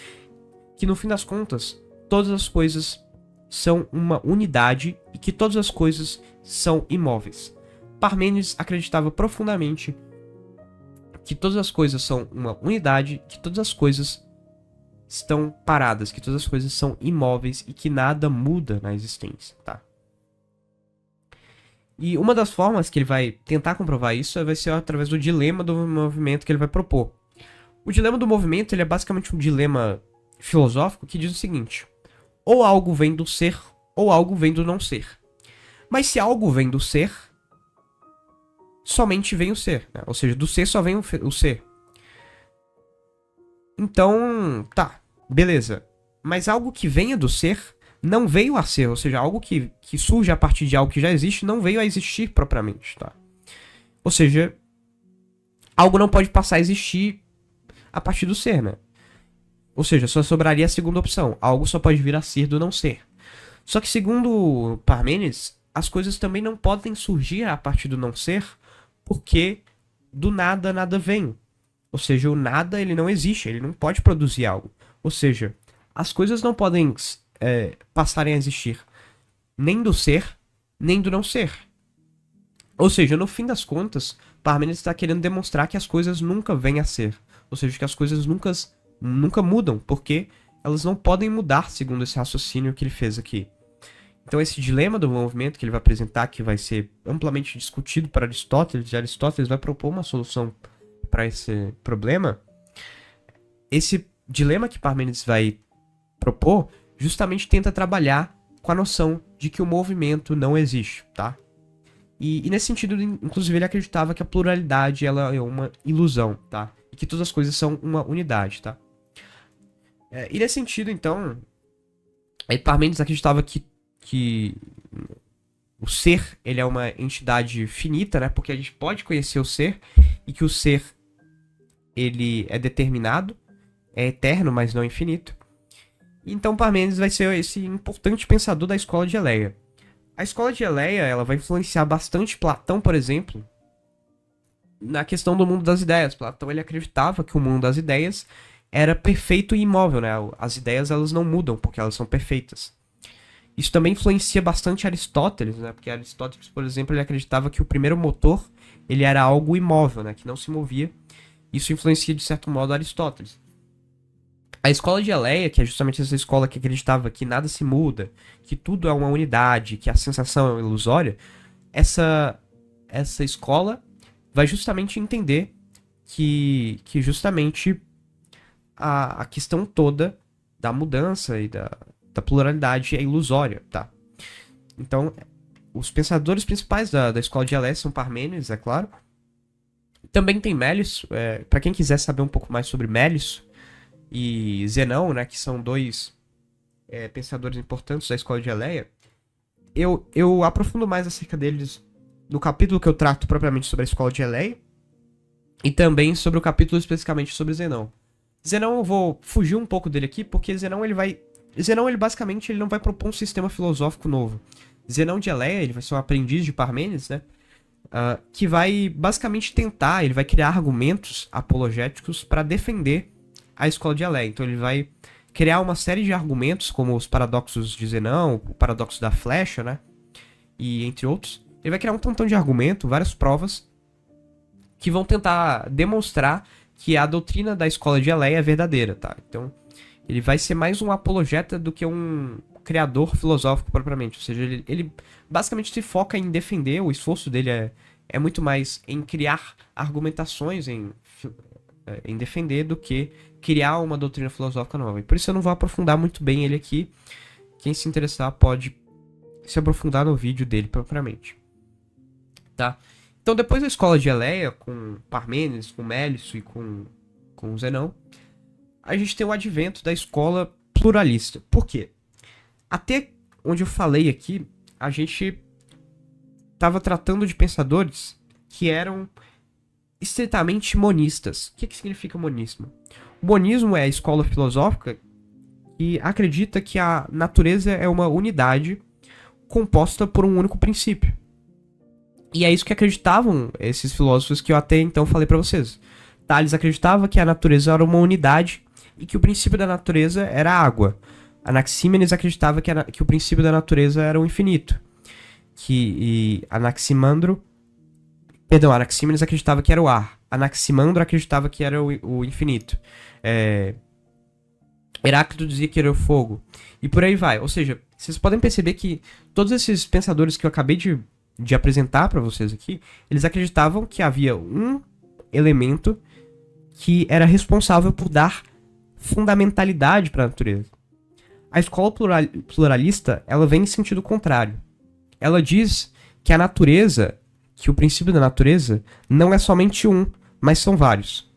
que no fim das contas, todas as coisas são uma unidade e que todas as coisas são imóveis. Parmênides acreditava profundamente que todas as coisas são uma unidade, que todas as coisas estão paradas, que todas as coisas são imóveis e que nada muda na existência, tá? E uma das formas que ele vai tentar comprovar isso vai ser através do dilema do movimento que ele vai propor. O dilema do movimento ele é basicamente um dilema filosófico que diz o seguinte: ou algo vem do ser, ou algo vem do não ser. Mas se algo vem do ser, somente vem o ser, né? Ou seja, do ser só vem o ser. Então, tá, beleza. Mas algo que venha do ser não veio a ser, ou seja, algo que surge a partir de algo que já existe não veio a existir propriamente, tá? Ou seja, algo não pode passar a existir a partir do ser, né? Ou seja, só sobraria a segunda opção. Algo só pode vir a ser do não ser. Só que segundo Parmênides, as coisas também não podem surgir a partir do não ser, porque do nada, nada vem. Ou seja, o nada ele não existe, ele não pode produzir algo. Ou seja, as coisas não podem passarem a existir nem do ser, nem do não ser. Ou seja, no fim das contas, Parmênides está querendo demonstrar que as coisas nunca vêm a ser. Ou seja, que as coisas nunca mudam, porque elas não podem mudar segundo esse raciocínio que ele fez aqui. Então esse dilema do movimento que ele vai apresentar, que vai ser amplamente discutido por Aristóteles, e Aristóteles vai propor uma solução para esse problema. Esse dilema que Parmênides vai propor justamente tenta trabalhar com a noção de que o movimento não existe, tá? E nesse sentido, inclusive, ele acreditava que a pluralidade ela é uma ilusão, tá? E que todas as coisas são uma unidade, tá? E nesse sentido, então, Parmênides acreditava que o ser ele é uma entidade finita, né? Porque a gente pode conhecer o ser e que o ser ele é determinado, é eterno, mas não infinito. Então Parmênides vai ser esse importante pensador da escola de Eleia. A escola de Eleia ela vai influenciar bastante Platão, por exemplo, na questão do mundo das ideias. Platão ele acreditava que o mundo das ideias era perfeito e imóvel, né? As ideias elas não mudam porque elas são perfeitas. Isso também influencia bastante Aristóteles, né? Porque Aristóteles, por exemplo, ele acreditava que o primeiro motor ele era algo imóvel, né? Que não se movia. Isso influencia de certo modo Aristóteles. A escola de Eleia, que é justamente essa escola que acreditava que nada se muda, que tudo é uma unidade, que a sensação é ilusória, essa escola vai justamente entender que justamente a questão toda da mudança e da pluralidade é ilusória, tá? Então, os pensadores principais da escola de Eleia são Parmênides, é claro. Também tem Mélius, para quem quiser saber um pouco mais sobre Mélius e Zenão, né, que são dois pensadores importantes da escola de Eleia, eu aprofundo mais acerca deles no capítulo que eu trato propriamente sobre a escola de Eleia e também sobre o capítulo especificamente sobre Zenão. Zenão eu vou fugir um pouco dele aqui, porque Zenão ele basicamente ele não vai propor um sistema filosófico novo. Zenão de Eleia, ele vai ser um aprendiz de Parmênides, né? Que vai basicamente ele vai criar argumentos apologéticos para defender a escola de Eleia. Então ele vai criar uma série de argumentos, como os paradoxos de Zenão, o paradoxo da flecha, né? E entre outros. Ele vai criar um tantão de argumento, várias provas, que vão tentar demonstrar que a doutrina da escola de Eleia é verdadeira, tá? Então, ele vai ser mais um apologeta do que um criador filosófico propriamente. Ou seja, ele basicamente se foca em defender, o esforço dele é muito mais em criar argumentações, em defender, do que criar uma doutrina filosófica nova. E por isso eu não vou aprofundar muito bem ele aqui. Quem se interessar pode se aprofundar no vídeo dele propriamente. Tá? Então, depois da escola de Eleia, com Parmênides, com Mélisso e com Zenão, a gente tem o advento da escola pluralista. Por quê? Até onde eu falei aqui, a gente estava tratando de pensadores que eram estritamente monistas. O que significa monismo? O monismo é a escola filosófica que acredita que a natureza é uma unidade composta por um único princípio. E é isso que acreditavam esses filósofos que eu até então falei para vocês. Tales acreditava que a natureza era uma unidade e que o princípio da natureza era a água. Anaxímenes acreditava que o princípio da natureza era o infinito. Anaxímenes acreditava que era o ar. Anaximandro acreditava que era o infinito. Heráclito dizia que era o fogo. E por aí vai. Ou seja, vocês podem perceber que todos esses pensadores que eu acabei de apresentar para vocês aqui, eles acreditavam que havia um elemento que era responsável por dar fundamentalidade para a natureza. A escola pluralista, ela vem em sentido contrário. Ela diz que a natureza, que o princípio da natureza não é somente um, mas são vários.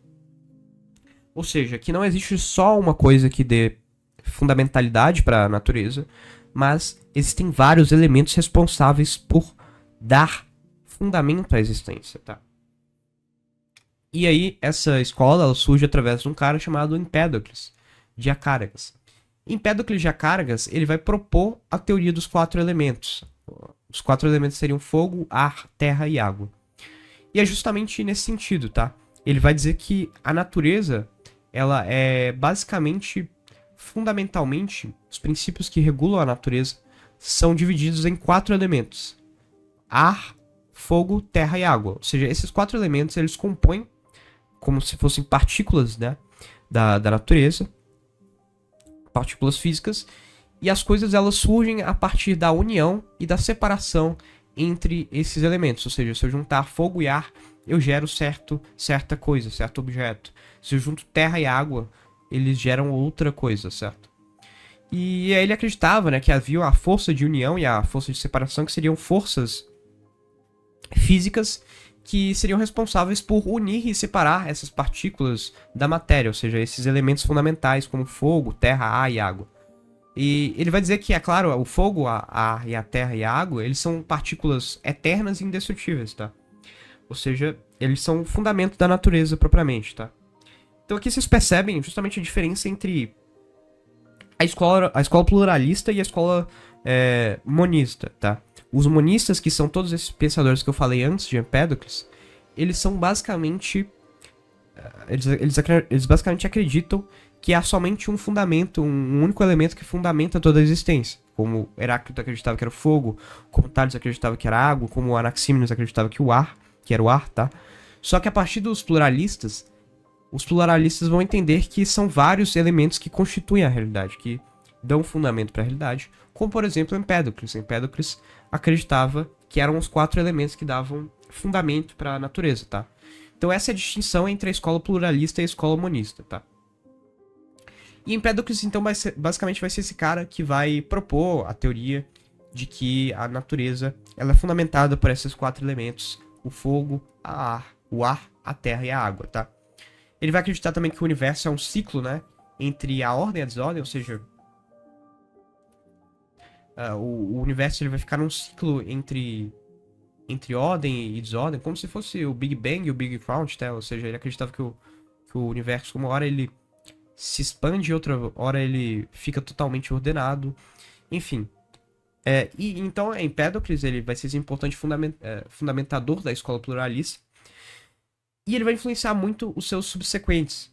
Ou seja, que não existe só uma coisa que dê fundamentalidade para a natureza, mas existem vários elementos responsáveis por dar fundamento à existência, tá? E aí, essa escola ela surge através de um cara chamado Empédocles de Acáragas. Empédocles de Acáragas, ele vai propor a teoria dos 4 elementos. Os 4 elementos seriam fogo, ar, terra e água. E é justamente nesse sentido, tá? Ele vai dizer que a natureza, ela é basicamente, fundamentalmente, os princípios que regulam a natureza são divididos em 4 elementos: ar, fogo, terra e água. Ou seja, esses 4 elementos, eles compõem como se fossem partículas, né, da natureza, partículas físicas, e as coisas elas surgem a partir da união e da separação entre esses elementos. Ou seja, se eu juntar fogo e ar, eu gero certa coisa, certo objeto. Se eu junto terra e água, eles geram outra coisa, certo? E aí ele acreditava, né, que havia a força de união e a força de separação, que seriam forças físicas que seriam responsáveis por unir e separar essas partículas da matéria, ou seja, esses elementos fundamentais como fogo, terra, ar e água. E ele vai dizer que, é claro, o fogo, a ar e a terra e a água, eles são partículas eternas e indestrutíveis, tá? Ou seja, eles são o fundamento da natureza propriamente, tá? Então aqui vocês percebem justamente a diferença entre a escola pluralista e a escola monista, tá? Os monistas, que são todos esses pensadores que eu falei antes de Empédocles, eles são basicamente... Eles basicamente acreditam que há somente um fundamento, um único elemento que fundamenta toda a existência. Como Heráclito acreditava que era o fogo, como Tales acreditava que era a água, como Anaxímenes acreditava que era o ar, tá? Só que a partir dos pluralistas, os pluralistas vão entender que são vários elementos que constituem a realidade, que dão fundamento para a realidade, como por exemplo Empédocles. Empédocles acreditava que eram os 4 elementos que davam fundamento para a natureza, tá? Então essa é a distinção entre a escola pluralista e a escola monista, tá? E Empédocles então basicamente vai ser esse cara que vai propor a teoria de que a natureza ela é fundamentada por esses 4 elementos: o fogo, o ar, a terra e a água, tá? Ele vai acreditar também que o universo é um ciclo, né, entre a ordem e a desordem, ou seja, o universo ele vai ficar num ciclo entre ordem e desordem, como se fosse o Big Bang e o Big Crunch, tá? Ou seja, ele acreditava que o universo, uma hora ele se expande e outra hora ele fica totalmente ordenado, enfim. E então Empédocles ele vai ser esse importante fundamentador da escola pluralista, e ele vai influenciar muito os seus subsequentes.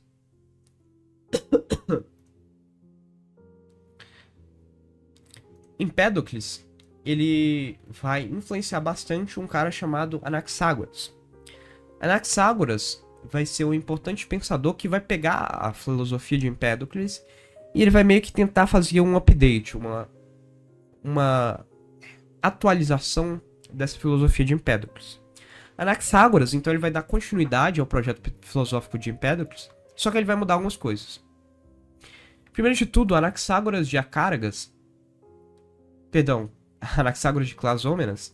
Empédocles, ele vai influenciar bastante um cara chamado Anaxágoras. Anaxágoras vai ser um importante pensador que vai pegar a filosofia de Empédocles e ele vai meio que tentar fazer um update, uma atualização dessa filosofia de Empédocles. Anaxágoras, então, ele vai dar continuidade ao projeto filosófico de Empédocles, só que ele vai mudar algumas coisas. Primeiro de tudo, Anaxágoras de Anaxágoras de Clasômenas,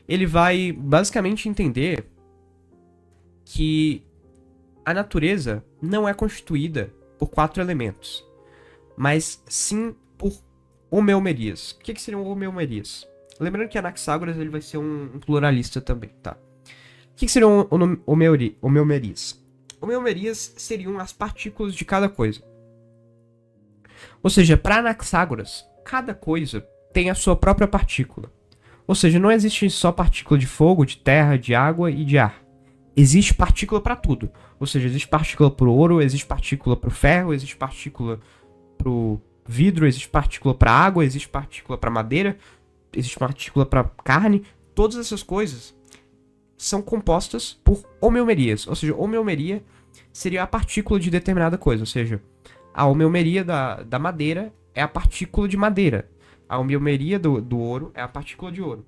ele vai basicamente entender que a natureza não é constituída por 4 elementos, mas sim por homeomerias. O que seriam homeomerias? Lembrando que Anaxágoras ele vai ser um pluralista também, tá? O que seriam homeomerias? Homeomerias seriam as partículas de cada coisa. Ou seja, para Anaxágoras, cada coisa tem a sua própria partícula. Ou seja, não existe só partícula de fogo, de terra, de água e de ar. Existe partícula para tudo. Ou seja, existe partícula para o ouro, existe partícula para o ferro, existe partícula para o vidro, existe partícula para água, existe partícula para madeira, existe partícula para carne. Todas essas coisas são compostas por homeomerias. Ou seja, homeomeria seria a partícula de determinada coisa. Ou seja, a homeomeria da madeira é a partícula de madeira. A homeomeria do ouro é a partícula de ouro.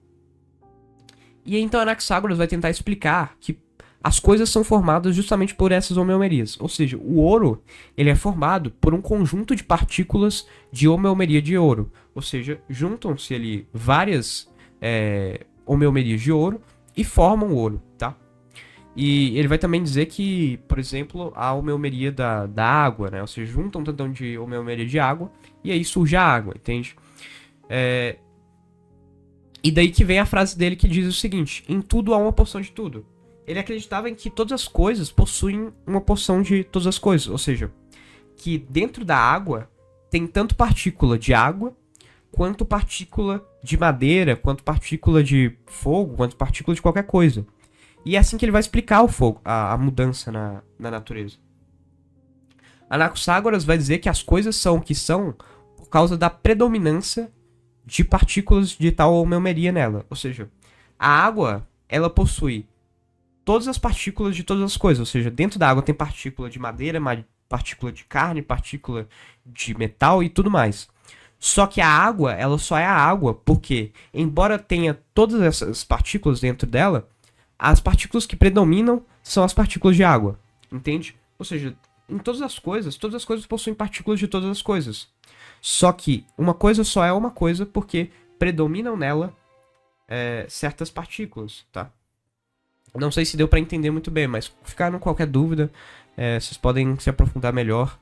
E então Anaxágoras vai tentar explicar que as coisas são formadas justamente por essas homeomerias. Ou seja, o ouro ele é formado por um conjunto de partículas de homeomeria de ouro. Ou seja, juntam-se ali várias homeomerias de ouro e formam ouro, tá? E ele vai também dizer que, por exemplo, a homeomeria da água, né? Ou seja, juntam um tantão de homeomeria de água e aí surge a água, entende? E daí que vem a frase dele que diz o seguinte: em tudo há uma porção de tudo. Ele acreditava em que todas as coisas possuem uma porção de todas as coisas. Ou seja, que dentro da água tem tanto partícula de água, quanto partícula de madeira, quanto partícula de fogo, quanto partícula de qualquer coisa. E é assim que ele vai explicar o fogo, a mudança na natureza. Anaxágoras vai dizer que as coisas são o que são por causa da predominância de partículas de tal homeomeria nela. Ou seja, a água, ela possui todas as partículas de todas as coisas. Ou seja, dentro da água tem partícula de madeira, partícula de carne, partícula de metal e tudo mais. Só que a água, ela só é a água porque, embora tenha todas essas partículas dentro dela, as partículas que predominam são as partículas de água. Entende? Ou seja, em todas as coisas possuem partículas de todas as coisas. Só que uma coisa só é uma coisa porque predominam nela certas partículas, tá? Não sei se deu para entender muito bem, mas ficaram qualquer dúvida, vocês podem se aprofundar melhor,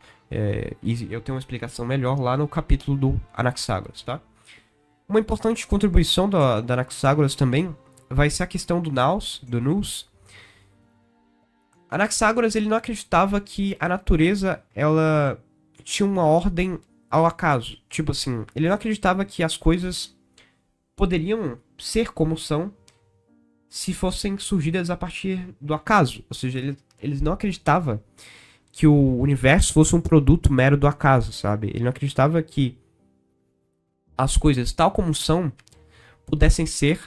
e eu tenho uma explicação melhor lá no capítulo do Anaxágoras, tá? Uma importante contribuição da Anaxágoras também vai ser a questão do nous. Anaxágoras ele não acreditava que a natureza ela tinha uma ordem ao acaso. Tipo assim, ele não acreditava que as coisas poderiam ser como são se fossem surgidas a partir do acaso. Ou seja, ele não acreditava que o universo fosse um produto mero do acaso, sabe? Ele não acreditava que as coisas tal como são pudessem ser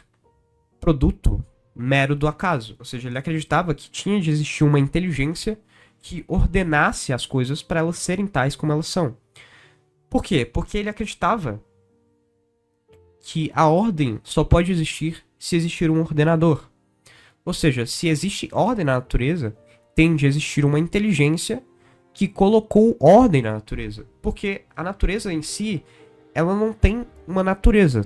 produto mero do acaso. Ou seja, ele acreditava que tinha de existir uma inteligência que ordenasse as coisas para elas serem tais como elas são. Por quê? Porque ele acreditava que a ordem só pode existir se existir um ordenador. Ou seja, se existe ordem na natureza, tem de existir uma inteligência que colocou ordem na natureza. Porque a natureza em si, ela não tem uma natureza.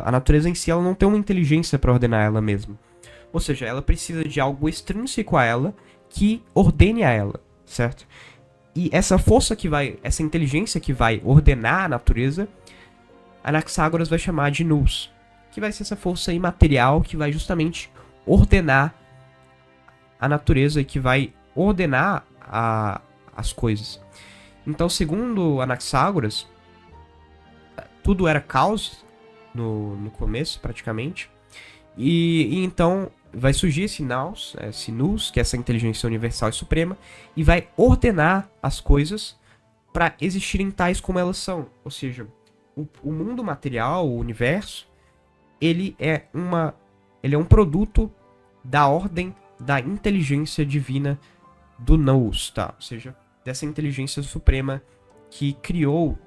A natureza em si ela não tem uma inteligência para ordenar ela mesma. Ou seja, ela precisa de algo extrínseco a ela que ordene a ela, certo? E essa força essa inteligência que vai ordenar a natureza, Anaxágoras vai chamar de nous, que vai ser essa força imaterial que vai justamente ordenar a natureza e que vai ordenar as coisas. Então, segundo Anaxágoras, tudo era caos no começo, praticamente. E então vai surgir esse nous, que é essa inteligência universal e suprema, e vai ordenar as coisas para existirem tais como elas são. Ou seja, o mundo material, o universo, ele é um produto da ordem da inteligência divina do Nous, tá? Ou seja, dessa inteligência suprema que criou,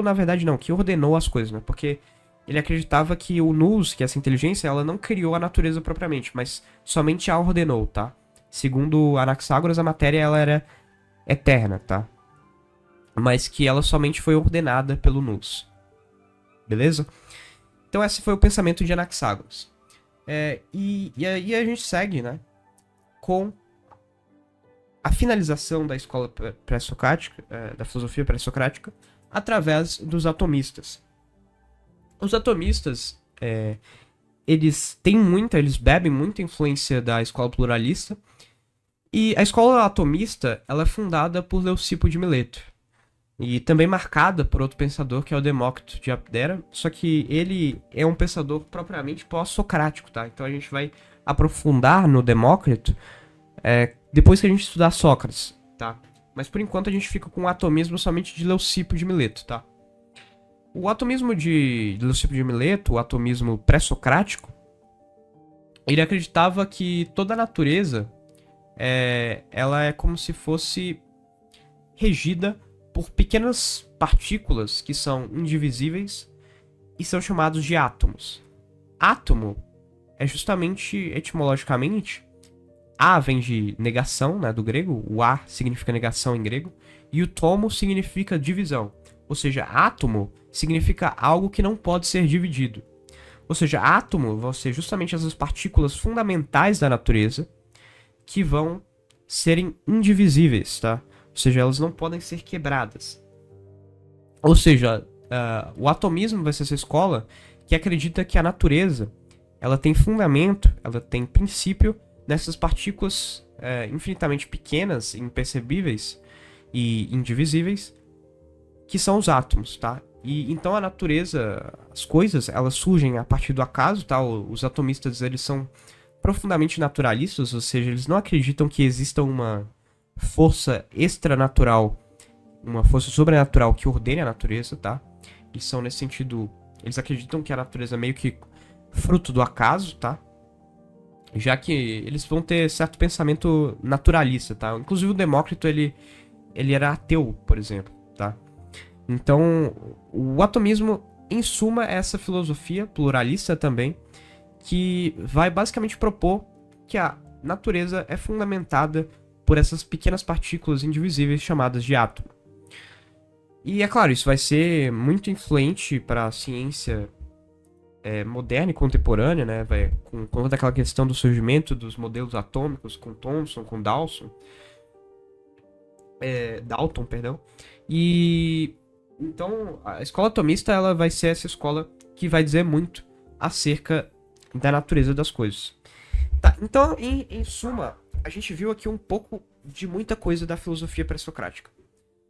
na verdade não, que ordenou as coisas, né? Porque ele acreditava que o Nous, que é essa inteligência, ela não criou a natureza propriamente, mas somente a ordenou, tá? Segundo Anaxágoras, a matéria ela era eterna, tá? Mas que ela somente foi ordenada pelo Nous. Beleza? Então esse foi o pensamento de Anaxágoras. E aí a gente segue, né? Com a finalização da escola pré-socrática, da filosofia pré-socrática, através dos atomistas. Os atomistas, eles bebem muita influência da escola pluralista, e a escola atomista, ela é fundada por Leucipo de Mileto, e também marcada por outro pensador, que é o Demócrito de Abdera, só que ele é um pensador propriamente pós-socrático, tá? Então a gente vai aprofundar no Demócrito depois que a gente estudar Sócrates, tá? Mas por enquanto a gente fica com o atomismo somente de Leucipo de Mileto, tá? O atomismo de Leucipo de Mileto, o atomismo pré-socrático, ele acreditava que toda a natureza ela é como se fosse regida por pequenas partículas que são indivisíveis e são chamados de átomos. Átomo é justamente, etimologicamente, A vem de negação, né, do grego, o A significa negação em grego, e o tomo significa divisão. Ou seja, átomo significa algo que não pode ser dividido. Ou seja, átomo vão ser justamente essas partículas fundamentais da natureza que vão serem indivisíveis, tá? Ou seja, elas não podem ser quebradas. Ou seja, o atomismo vai ser essa escola que acredita que a natureza ela tem fundamento, ela tem princípio nessas partículas infinitamente pequenas, impercebíveis e indivisíveis, que são os átomos, tá? E então a natureza, as coisas, elas surgem a partir do acaso, tá? Os atomistas, eles são profundamente naturalistas, ou seja, eles não acreditam que exista uma força extranatural, uma força sobrenatural que ordene a natureza, tá? Eles são nesse sentido, eles acreditam que a natureza é meio que fruto do acaso, tá? Já que eles vão ter certo pensamento naturalista, tá? Inclusive o Demócrito, ele era ateu, por exemplo, tá? Então, o atomismo, em suma, é essa filosofia pluralista também, que vai basicamente propor que a natureza é fundamentada por essas pequenas partículas indivisíveis chamadas de átomo. E é claro, isso vai ser muito influente para a ciência moderna e contemporânea, né? Com toda aquela questão do surgimento dos modelos atômicos, com Thomson, com Dalton, perdão. E então a escola atomista ela vai ser essa escola que vai dizer muito acerca da natureza das coisas. Tá, então, em suma, a gente viu aqui um pouco de muita coisa da filosofia pré-socrática.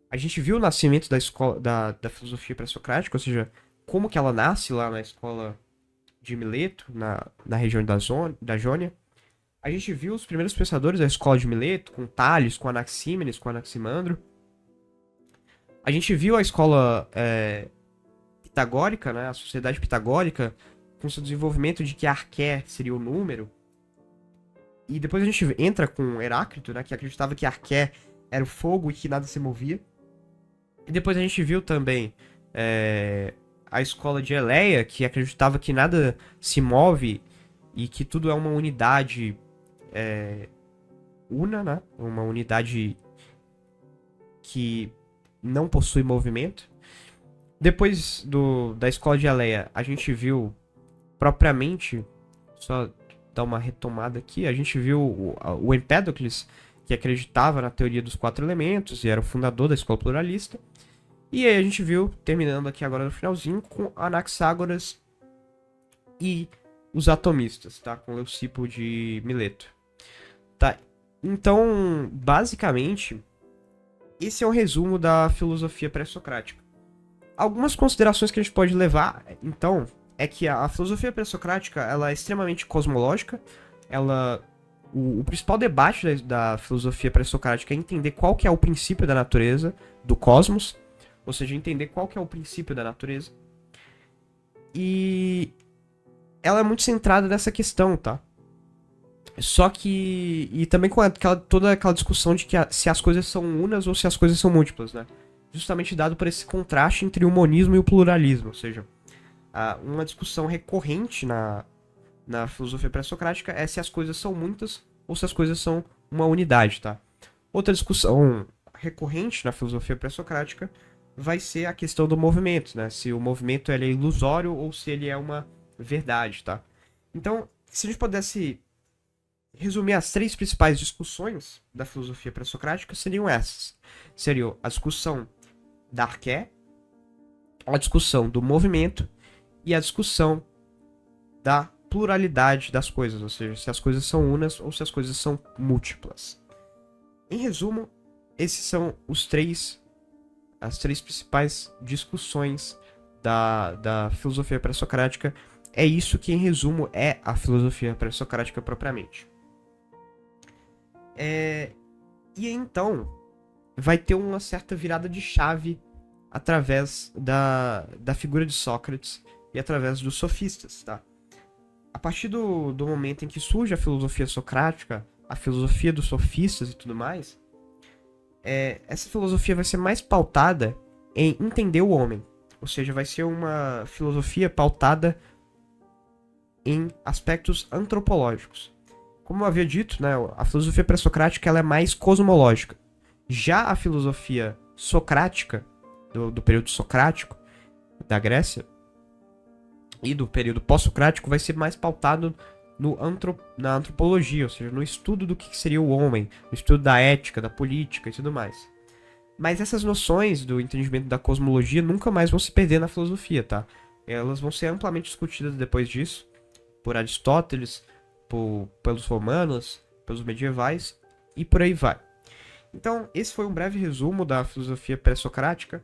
A gente viu o nascimento da escola da filosofia pré-socrática, ou seja, como que ela nasce lá na escola de Mileto, na região da Jônia. A gente viu os primeiros pensadores da escola de Mileto, com Tales, com Anaxímenes, com Anaximandro. A gente viu a escola pitagórica, né, a sociedade pitagórica, com seu desenvolvimento de que Arqué seria o número. E depois a gente entra com Heráclito, né, que acreditava que Arqué era o fogo e que nada se movia. E depois a gente viu também a escola de Eleia, que acreditava que nada se move e que tudo é uma unidade una, né? Uma unidade que não possui movimento. Depois da escola de Eleia, a gente viu propriamente, só dar uma retomada aqui, a gente viu o Empédocles, que acreditava na teoria dos 4 elementos e era o fundador da escola pluralista. E aí a gente viu, terminando aqui agora no finalzinho, com Anaxágoras e os atomistas, tá? Com Leucipo de Mileto. Tá? Então, basicamente, esse é o resumo da filosofia pré-socrática. Algumas considerações que a gente pode levar, então, é que a filosofia pré-socrática ela é extremamente cosmológica. O principal debate da filosofia pré-socrática é entender qual que é o princípio da natureza, do cosmos. Ou seja, entender qual que é o princípio da natureza. E ela é muito centrada nessa questão, tá? Só que... E também com toda aquela discussão de que se as coisas são unas ou se as coisas são múltiplas, né? Justamente dado por esse contraste entre o monismo e o pluralismo. Ou seja, uma discussão recorrente na filosofia pré-socrática é se as coisas são muitas ou se as coisas são uma unidade, tá? Outra discussão recorrente na filosofia pré-socrática vai ser a questão do movimento, né? Se o movimento ele é ilusório ou se ele é uma verdade, tá? Então, se a gente pudesse resumir as 3 principais discussões da filosofia pré-socrática, seriam essas. Seria a discussão da arqué, a discussão do movimento e a discussão da pluralidade das coisas, ou seja, se as coisas são unas ou se as coisas são múltiplas. Em resumo, esses são as 3 principais discussões da filosofia pré-socrática. É isso que, em resumo, é a filosofia pré-socrática propriamente. E então, vai ter uma certa virada de chave através da figura de Sócrates e através dos sofistas, tá? A partir do momento em que surge a filosofia socrática, a filosofia dos sofistas e tudo mais, essa filosofia vai ser mais pautada em entender o homem. Ou seja, vai ser uma filosofia pautada em aspectos antropológicos. Como eu havia dito, né, a filosofia pré-socrática ela é mais cosmológica. Já a filosofia socrática, do período socrático, da Grécia, e do período pós-socrático, vai ser mais pautado na antropologia, ou seja, no estudo do que seria o homem, no estudo da ética, da política e tudo mais. Mas essas noções do entendimento da cosmologia nunca mais vão se perder na filosofia, tá? Elas vão ser amplamente discutidas depois disso, por Aristóteles, pelos romanos, pelos medievais e por aí vai. Então, esse foi um breve resumo da filosofia pré-socrática.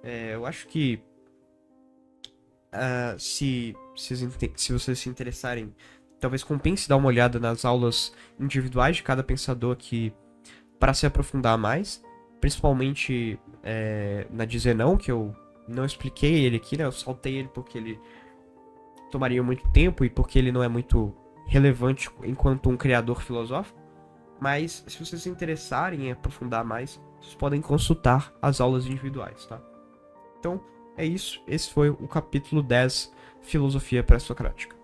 Eu acho que se vocês se interessarem, talvez compense dar uma olhada nas aulas individuais de cada pensador aqui para se aprofundar mais, principalmente na de Zenão, que eu não expliquei ele aqui, né? Eu saltei ele porque ele tomaria muito tempo e porque ele não é muito relevante enquanto um criador filosófico. Mas se vocês se interessarem em aprofundar mais, vocês podem consultar as aulas individuais, tá? Então, é isso. Esse foi o capítulo 10, Filosofia Pré-Socrática.